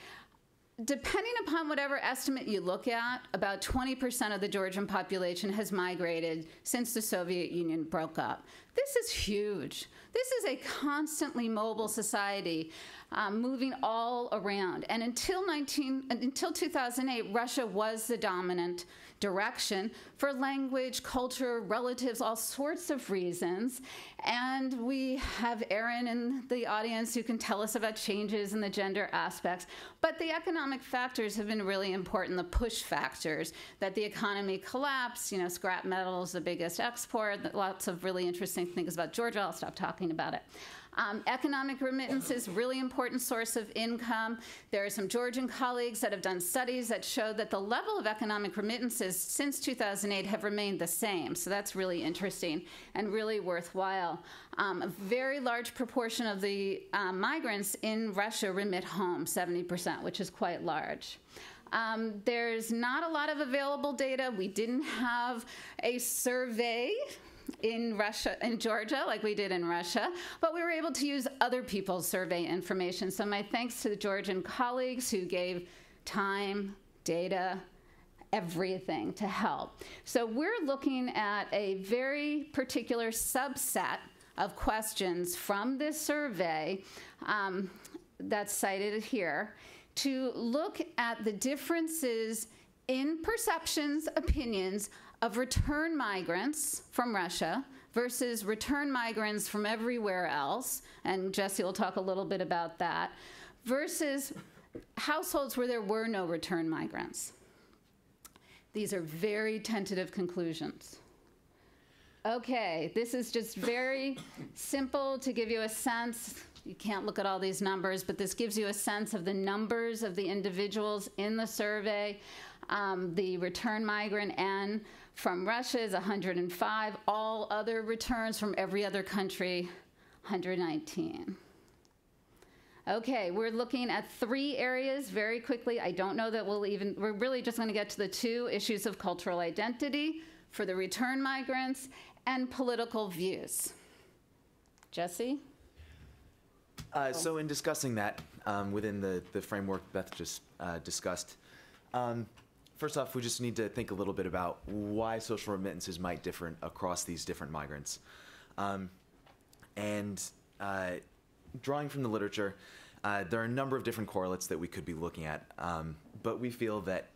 Depending upon whatever estimate you look at, about 20% of the Georgian population has migrated since the Soviet Union broke up. This is huge. This is a constantly mobile society, moving all around. And until 2008, Russia was the dominant direction for language, culture, relatives, all sorts of reasons. And we have Erin in the audience who can tell us about changes in the gender aspects. But the economic factors have been really important, the push factors, that the economy collapsed, scrap metal is the biggest export, lots of really interesting things about Georgia. I'll stop talking about it. Economic remittances, really important source of income. There are some Georgian colleagues that have done studies that show that the level of economic remittances since 2008 have remained the same. So that's really interesting and really worthwhile. A very large proportion of the migrants in Russia remit home, 70%, which is quite large. There's not a lot of available data. We didn't have a survey in Georgia, like we did in Russia, but we were able to use other people's survey information. So my thanks to the Georgian colleagues who gave time, data, everything to help. So we're looking at a very particular subset of questions from this survey that's cited here to look at the differences in perceptions, opinions of return migrants from Russia versus return migrants from everywhere else, and Jesse will talk a little bit about that, versus households where there were no return migrants. These are very tentative conclusions. Okay, this is just very simple to give you a sense. You can't look at all these numbers, but this gives you a sense of the numbers of the individuals in the survey. The return migrant N from Russia is 105. All other returns from every other country, 119. Okay, we're looking at 3 areas very quickly. I don't know that we're really just going to get to the 2 issues of cultural identity for the return migrants and political views. Jesse? So in discussing that within the framework Beth just discussed, first off, we just need to think a little bit about why social remittances might differ across these different migrants. Drawing from the literature, there are a number of different correlates that we could be looking at, but we feel that,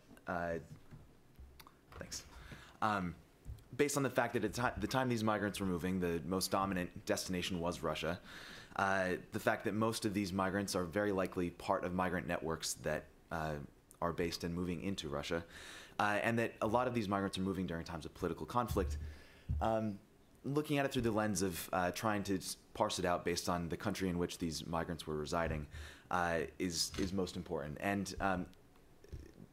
based on the fact that at the time these migrants were moving, the most dominant destination was Russia, the fact that most of these migrants are very likely part of migrant networks that are based and moving into Russia, and that a lot of these migrants are moving during times of political conflict. Looking at it through the lens of trying to parse it out based on the country in which these migrants were residing is most important. And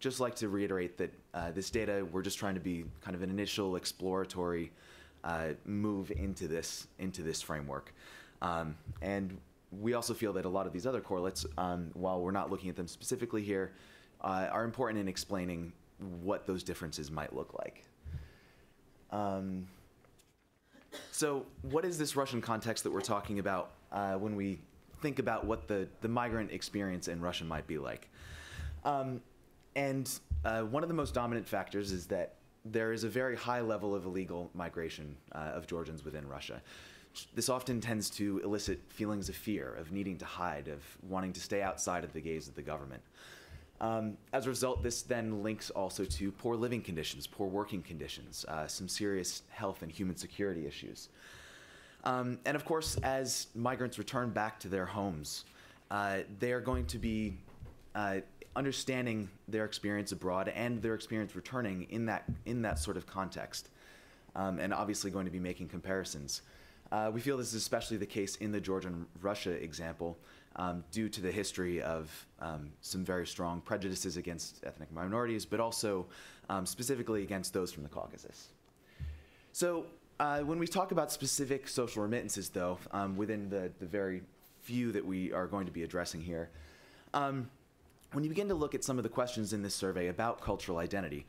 just like to reiterate that this data, we're just trying to be kind of an initial exploratory move into this framework. And we also feel that a lot of these other correlates, while we're not looking at them specifically here, are important in explaining what those differences might look like. So what is this Russian context that we're talking about when we think about what the migrant experience in Russia might be like? One of the most dominant factors is that there is a very high level of illegal migration of Georgians within Russia. This often tends to elicit feelings of fear, of needing to hide, of wanting to stay outside of the gaze of the government. As a result, this then links also to poor living conditions, poor working conditions, some serious health and human security issues. And of course, as migrants return back to their homes, they are going to be understanding their experience abroad and their experience returning in that sort of context, and obviously going to be making comparisons. We feel this is especially the case in the Georgian-Russia example, due to the history of some very strong prejudices against ethnic minorities, but also specifically against those from the Caucasus. So when we talk about specific social remittances, though, within the very few that we are going to be addressing here, when you begin to look at some of the questions in this survey about cultural identity,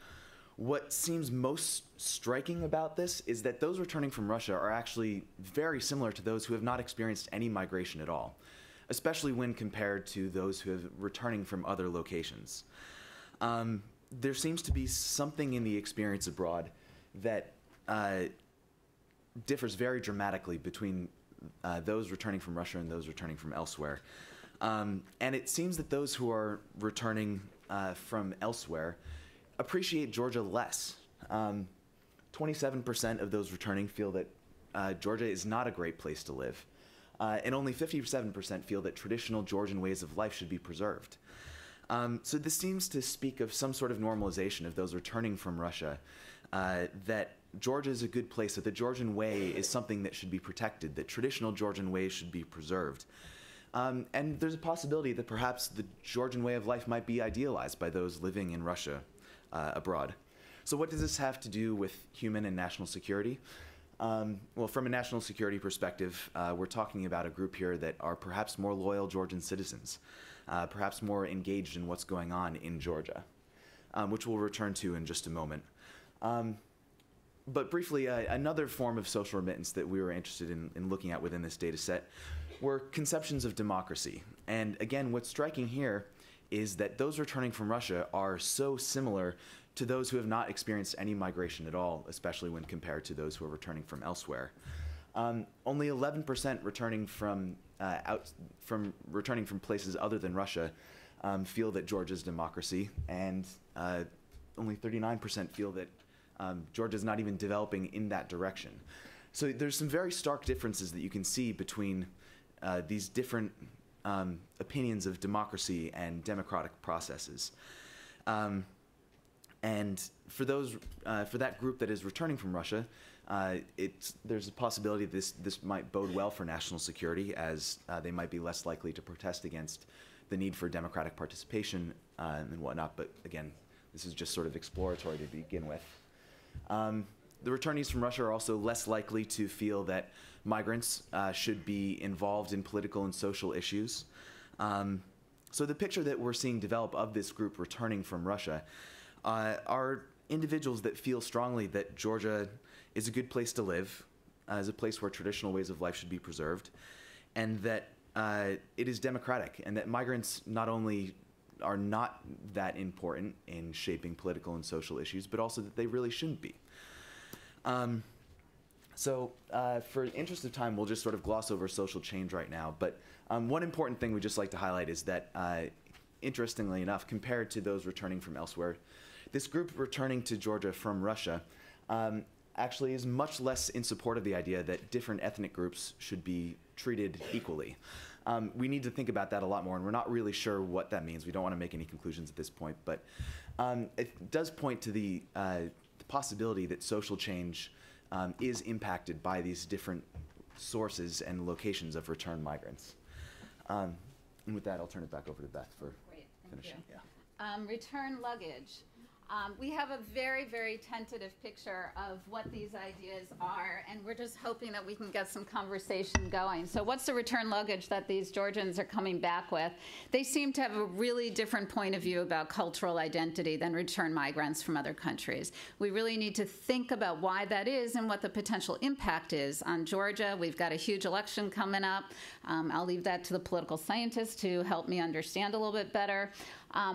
what seems most striking about this is that those returning from Russia are actually very similar to those who have not experienced any migration at all, especially when compared to those who have returning from other locations. There seems to be something in the experience abroad that differs very dramatically between those returning from Russia and those returning from elsewhere. And it seems that those who are returning from elsewhere appreciate Georgia less. 27% of those returning feel that Georgia is not a great place to live. And only 57% feel that traditional Georgian ways of life should be preserved. So this seems to speak of some sort of normalization of those returning from Russia, that Georgia is a good place, that the Georgian way is something that should be protected, that traditional Georgian ways should be preserved. And there's a possibility that perhaps the Georgian way of life might be idealized by those living in Russia abroad. So what does this have to do with human and national security? Well, from a national security perspective, we're talking about a group here that are perhaps more loyal Georgian citizens, perhaps more engaged in what's going on in Georgia, which we'll return to in just a moment. But briefly, another form of social remittance that we were interested in looking at within this data set were conceptions of democracy. And again, what's striking here is that those returning from Russia are so similar to those who have not experienced any migration at all, especially when compared to those who are returning from elsewhere. Only 11% returning from returning from places other than Russia feel that Georgia's democracy, and only 39% feel that Georgia's not even developing in that direction. So there's some very stark differences that you can see between these different opinions of democracy and democratic processes. And for that group that is returning from Russia, there's a possibility this might bode well for national security, as they might be less likely to protest against the need for democratic participation and whatnot. But again, this is just sort of exploratory to begin with. The returnees from Russia are also less likely to feel that migrants should be involved in political and social issues. So the picture that we're seeing develop of this group returning from Russia are individuals that feel strongly that Georgia is a good place to live, as a place where traditional ways of life should be preserved, and that it is democratic, and that migrants not only are not that important in shaping political and social issues, but also that they really shouldn't be. So for interest of time, we'll just sort of gloss over social change right now. But one important thing we'd just like to highlight is that, interestingly enough, compared to those returning from elsewhere, this group returning to Georgia from Russia actually is much less in support of the idea that different ethnic groups should be treated equally. We need to think about that a lot more, and we're not really sure what that means. We don't want to make any conclusions at this point, but it does point to the possibility that social change is impacted by these different sources and locations of returned migrants. And with that, I'll turn it back over to Beth for finishing. Yeah. Return luggage. We have a very, very tentative picture of what these ideas are, and we're just hoping that we can get some conversation going. So what's the return luggage that these Georgians are coming back with? They seem to have a really different point of view about cultural identity than return migrants from other countries. We really need to think about why that is and what the potential impact is on Georgia. We've got a huge election coming up. I'll leave that to the political scientists to help me understand a little bit better.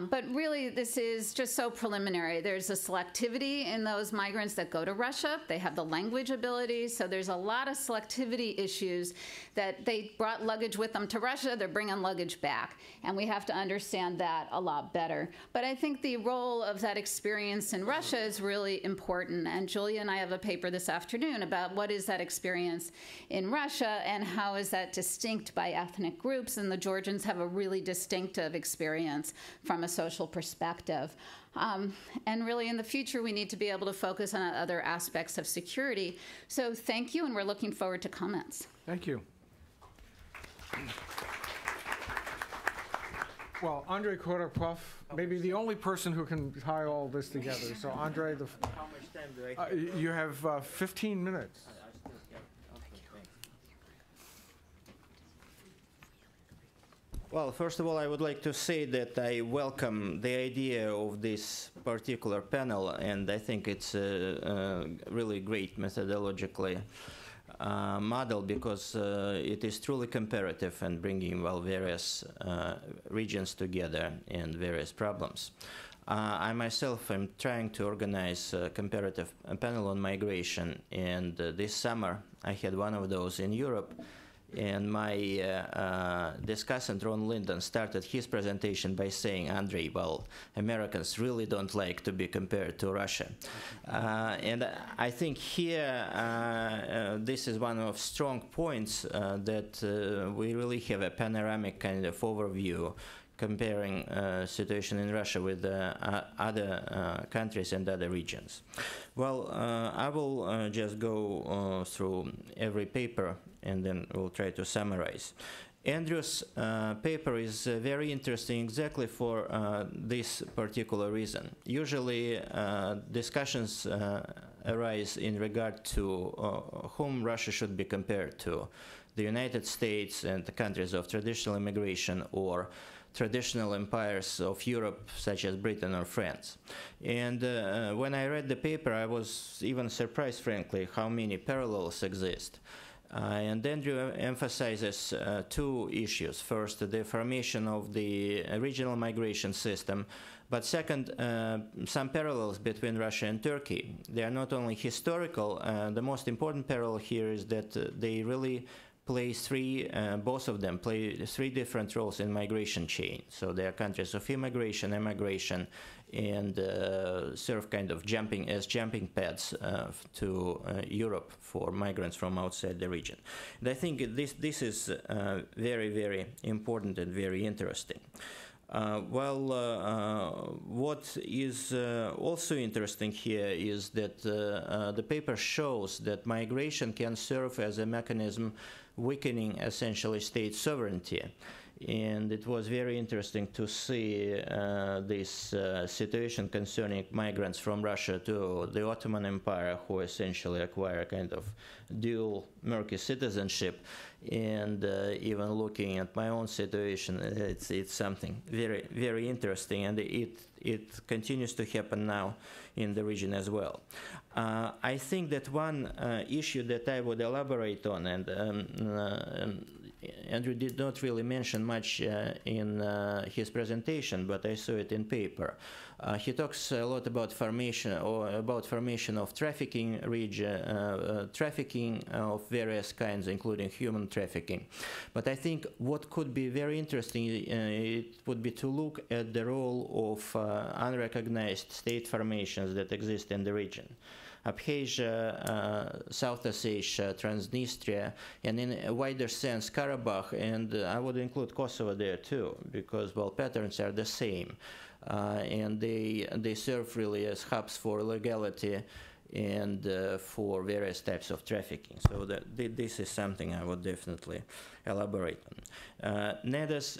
But really, this is just so preliminary. There's a selectivity in those migrants that go to Russia. They have the language abilities, so there's a lot of selectivity issues that they brought luggage with them to Russia. They're bringing luggage back, and we have to understand that a lot better. But I think the role of that experience in Russia is really important, and Julia and I have a paper this afternoon about what is that experience in Russia and how is that distinct by ethnic groups, and the Georgians have a really distinctive experience from a social perspective. And really in the future, we need to be able to focus on other aspects of security. So thank you, and we're looking forward to comments. Thank you. Well, Andrei Korokov, maybe the only person who can tie all this together. So Andrei, how much time do I have? you have 15 minutes. Well, first of all, I would like to say that I welcome the idea of this particular panel, and I think it's a really great methodologically model, because it is truly comparative and bringing various regions together and various problems. I myself am trying to organize a comparative panel on migration, and this summer I had one of those in Europe. And my discussant, Ron Linden, started his presentation by saying, Andrei, well, Americans really don't like to be compared to Russia. And I think here this is one of strong points that we really have a panoramic kind of overview comparing situation in Russia with other countries and other regions. Well, I will just go through every paper and then we'll try to summarize. Andrew's paper is very interesting exactly for this particular reason. Usually discussions arise in regard to whom Russia should be compared to, the United States and the countries of traditional immigration or traditional empires of Europe, such as Britain or France. And when I read the paper, I was even surprised, frankly, how many parallels exist. And Andrew emphasizes two issues. First, the formation of the regional migration system, but second, some parallels between Russia and Turkey. They are not only historical, the most important parallel here is that they really play both of them play three different roles in migration chain. So they are countries of immigration, emigration, and serve kind of jumping pads to Europe for migrants from outside the region. And I think this is very, very important and very interesting. What is also interesting here is that the paper shows that migration can serve as a mechanism weakening essentially state sovereignty. And it was very interesting to see this situation concerning migrants from Russia to the Ottoman Empire, who essentially acquire kind of dual murky citizenship. And even looking at my own situation, it's something very, very interesting, and it continues to happen now in the region as well. I think that one issue that I would elaborate on, and Andrew did not really mention much in his presentation, but I saw it in paper. He talks a lot about formation of trafficking region, trafficking of various kinds, including human trafficking. But I think what could be very interesting, it would be to look at the role of unrecognized state formations that exist in the region. Abkhazia, South Ossetia, Transnistria, and in a wider sense Karabakh, and I would include Kosovo there too, because, well, patterns are the same, and they serve really as hubs for legality and for various types of trafficking. So this is something I would definitely elaborate on. Neda's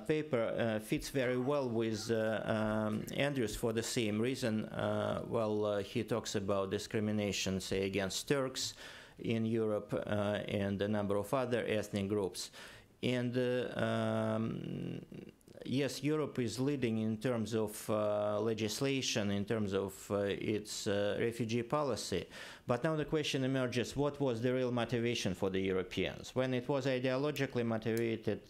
paper fits very well with Andrew's for the same reason. He talks about discrimination, say, against Turks in Europe and a number of other ethnic groups. And yes, Europe is leading in terms of legislation, in terms of its refugee policy. But now the question emerges, what was the real motivation for the Europeans? When it was ideologically motivated,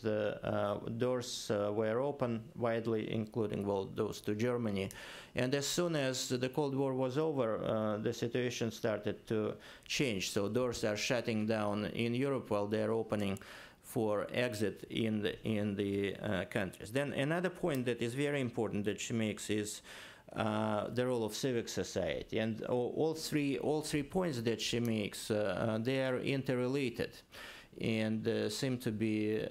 doors were open widely, including, well, those to Germany. And as soon as the Cold War was over, the situation started to change. So doors are shutting down in Europe while they're opening for exit in the countries. Then another point that is very important that she makes is the role of civic society, and all three points that she makes they are interrelated and seem to be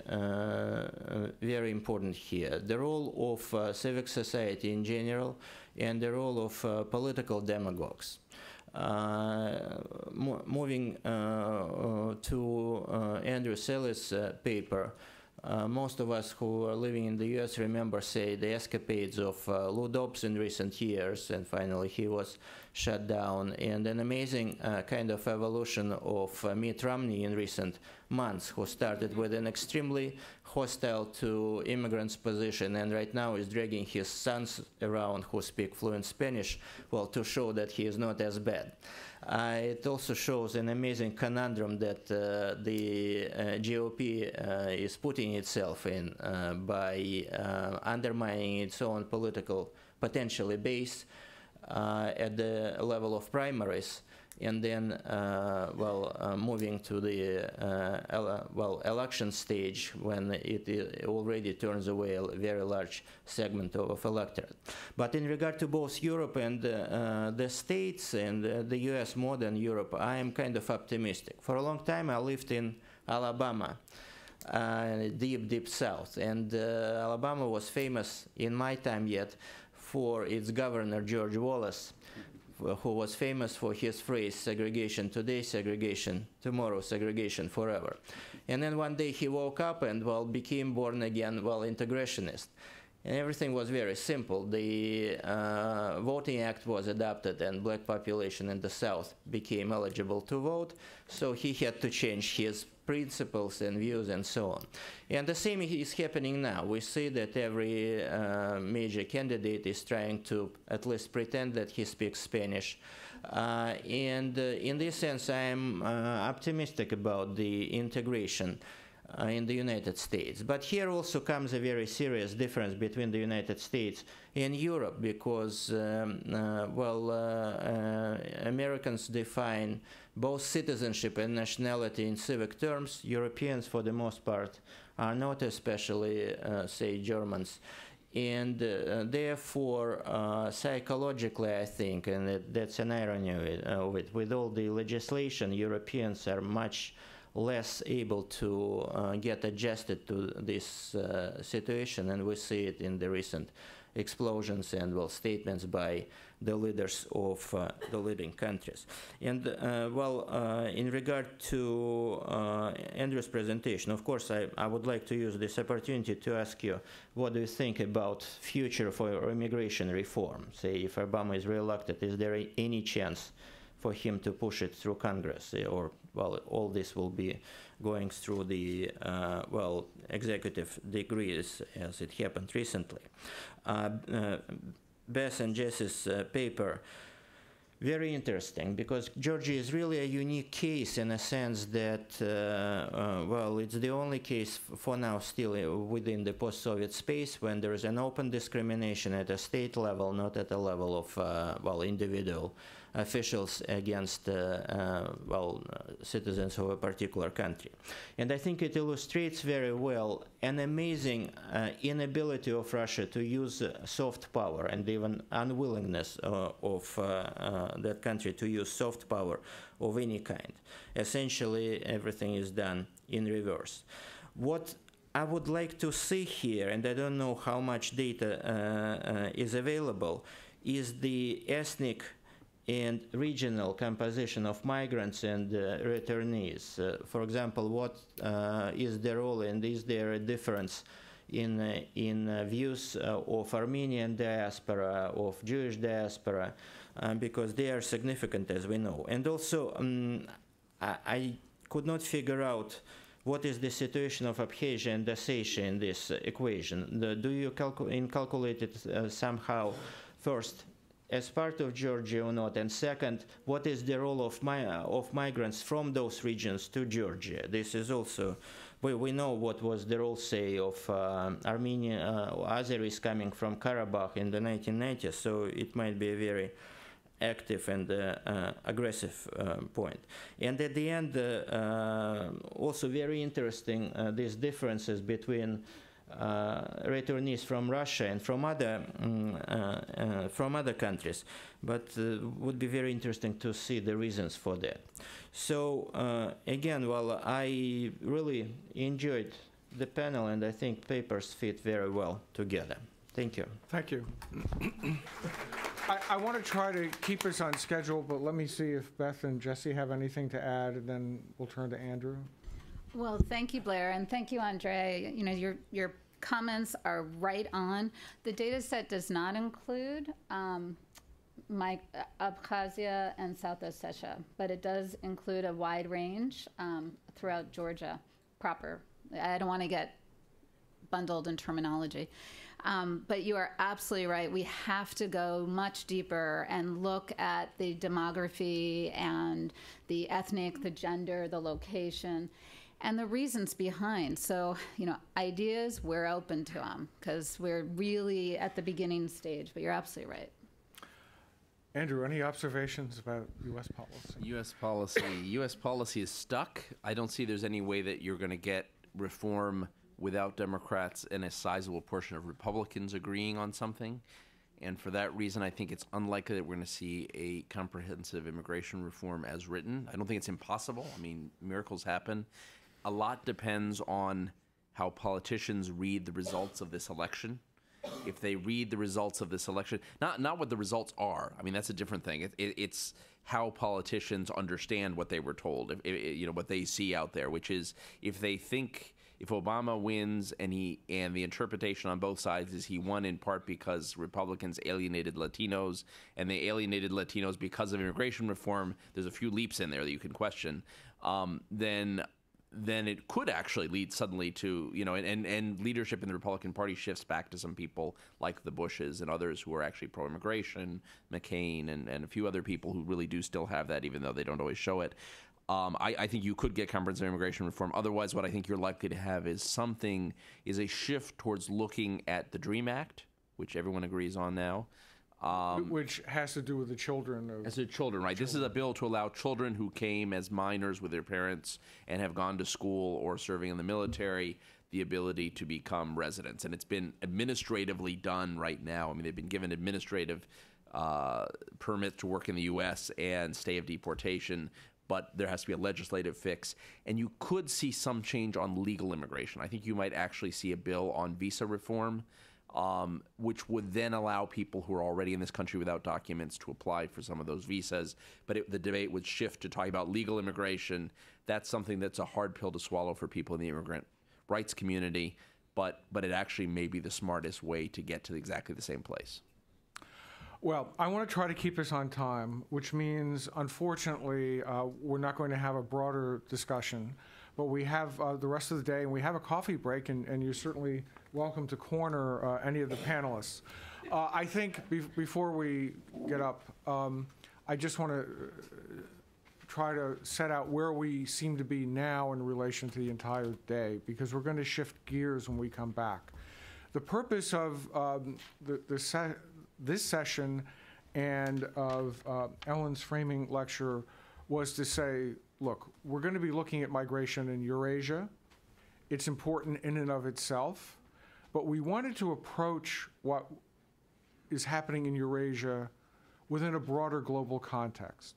very important here. The role of civic society in general and the role of political demagogues. Moving to Andrew Selle's paper, most of us who are living in the US remember, say, the escapades of Lou Dobbs in recent years, and finally he was shut down, and an amazing kind of evolution of Mitt Romney in recent months, who started with an extremely hostile to immigrants position and right now is dragging his sons around who speak fluent Spanish, well, to show that he is not as bad. It also shows an amazing conundrum that the GOP is putting itself in by undermining its own political, potentially base, at the level of primaries, and then, moving to the election stage when it already turns away a very large segment of electorate. But in regard to both Europe and the States and the US, modern Europe, I am kind of optimistic. For a long time, I lived in Alabama, deep south, and Alabama was famous in my time yet for its governor, George Wallace, who was famous for his phrase, segregation today, segregation tomorrow, segregation forever. And then one day he woke up and, became born again, integrationist. And everything was very simple. The Voting Act was adopted and black population in the South became eligible to vote, so he had to change his principles and views and so on. And the same is happening now. We see that every major candidate is trying to at least pretend that he speaks Spanish. In this sense, I am optimistic about the integration in the United States. But here also comes a very serious difference between the United States and Europe, because Americans define both citizenship and nationality in civic terms. Europeans, for the most part, are not, especially, say, Germans. And therefore, psychologically, I think, and that's an irony of it, with all the legislation, Europeans are much less able to get adjusted to this situation, and we see it in the recent explosions and statements by the leaders of the leading countries. And in regard to Andrew's presentation, of course, I would like to use this opportunity to ask you, what do you think about future for immigration reform? Say, if Obama is reelected, is there any chance for him to push it through Congress, or all this will be going through the executive degrees as it happened recently? Beth and Jesse's paper, very interesting, because Georgia is really a unique case in a sense that it's the only case for now still within the post-Soviet space when there is an open discrimination at a state level, not at the level of individual officials against citizens of a particular country. And I think it illustrates very well an amazing inability of Russia to use soft power, and even unwillingness of that country to use soft power of any kind. Essentially, everything is done in reverse. What I would like to see here, and I don't know how much data is available, is the ethnic and regional composition of migrants and returnees. For example, what is their role, and is there a difference in views of Armenian diaspora, of Jewish diaspora, because they are significant, as we know. And also, I could not figure out what is the situation of Abkhazia and Ossetia in this equation. Do you calculate it somehow, first, as part of Georgia or not? And second, what is the role of migrants from those regions to Georgia? This is also, we know what was the role, say, of Armenian Azeris coming from Karabakh in the 1990s, so it might be a very active and aggressive point. And at the end, also very interesting, these differences between returnees from Russia and from other countries, but would be very interesting to see the reasons for that. So again, I really enjoyed the panel, and I think papers fit very well together. Thank you. Thank you. I want to try to keep us on schedule, but let me see if Beth and Jesse have anything to add, and then we'll turn to Andrew. Well, thank you, Blair, and thank you, Andre. You know, your comments are right on. The data set does not include Abkhazia and South Ossetia, but it does include a wide range throughout Georgia proper. I don't want to get bundled in terminology. But you are absolutely right. We have to go much deeper and look at the demography and the ethnic, the gender, the location, and the reasons behind. So, you know, ideas, we're open to them because we're really at the beginning stage, but you're absolutely right. Andrew, any observations about U.S. policy? U.S. policy is stuck. I don't see there's any way that you're going to get reform without Democrats and a sizable portion of Republicans agreeing on something. And for that reason, I think it's unlikely that we're going to see a comprehensive immigration reform as written. I don't think it's impossible. I mean, miracles happen. A lot depends on how politicians read the results of this election. If they read the results of this election, not what the results are. I mean, that's a different thing. It's how politicians understand what they were told, what they see out there, which is if they think if Obama wins and the interpretation on both sides is he won in part because Republicans alienated Latinos and they alienated Latinos because of immigration reform, there's a few leaps in there that you can question, then it could actually lead suddenly to, and leadership in the Republican Party shifts back to some people like the Bushes and others who are actually pro-immigration, McCain and a few other people who really do still have that, even though they don't always show it. I think you could get comprehensive immigration reform. Otherwise, what I think you're likely to have is a shift towards looking at the DREAM Act, which everyone agrees on now. Which has to do with the children. As the children, right? This is a bill to allow children who came as minors with their parents and have gone to school or serving in the military the ability to become residents. And it's been administratively done right now. I mean, they've been given administrative permits to work in the U.S. and stay of deportation, but there has to be a legislative fix. And you could see some change on legal immigration. I think you might actually see a bill on visa reform, which would then allow people who are already in this country without documents to apply for some of those visas. But the debate would shift to talking about legal immigration. That's something that's a hard pill to swallow for people in the immigrant rights community, but it actually may be the smartest way to get to exactly the same place. Well, I want to try to keep us on time, which means, unfortunately, we're not going to have a broader discussion. But we have the rest of the day, and we have a coffee break, and you're certainly welcome to corner any of the panelists. I think before we get up, I just want to try to set out where we seem to be now in relation to the entire day, because we're going to shift gears when we come back. The purpose of this session and of Ellen's framing lecture was to say, look, we're going to be looking at migration in Eurasia. It's important in and of itself, but we wanted to approach what is happening in Eurasia within a broader global context,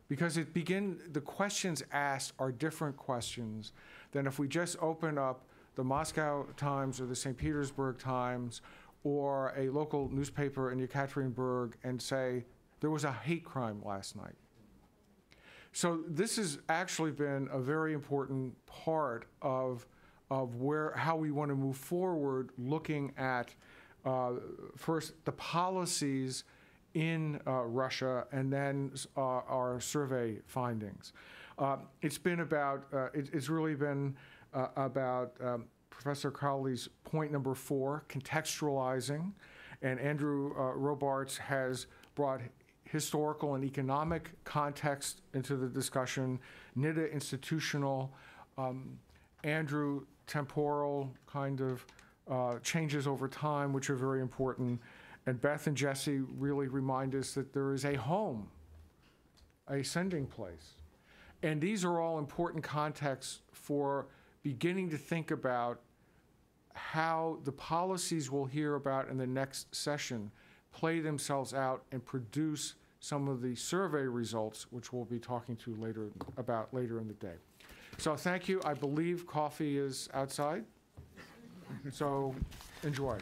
because the questions asked are different questions than if we just open up the Moscow Times or the St. Petersburg Times or a local newspaper in Yekaterinburg and say, there was a hate crime last night. So this has actually been a very important part of how we want to move forward, looking at first the policies in Russia and then our survey findings. It's really been about Professor Crowley's point number 4, contextualizing, and Andrew Robarts has brought historical and economic context into the discussion, Nida institutional, Andrew temporal kind of changes over time, which are very important, and Beth and Jesse really remind us that there is a home, a sending place. And these are all important contexts for beginning to think about how the policies we'll hear about in the next session play themselves out and produce some of the survey results, which we'll be talking to later in the day. So thank you. I believe coffee is outside. So enjoy.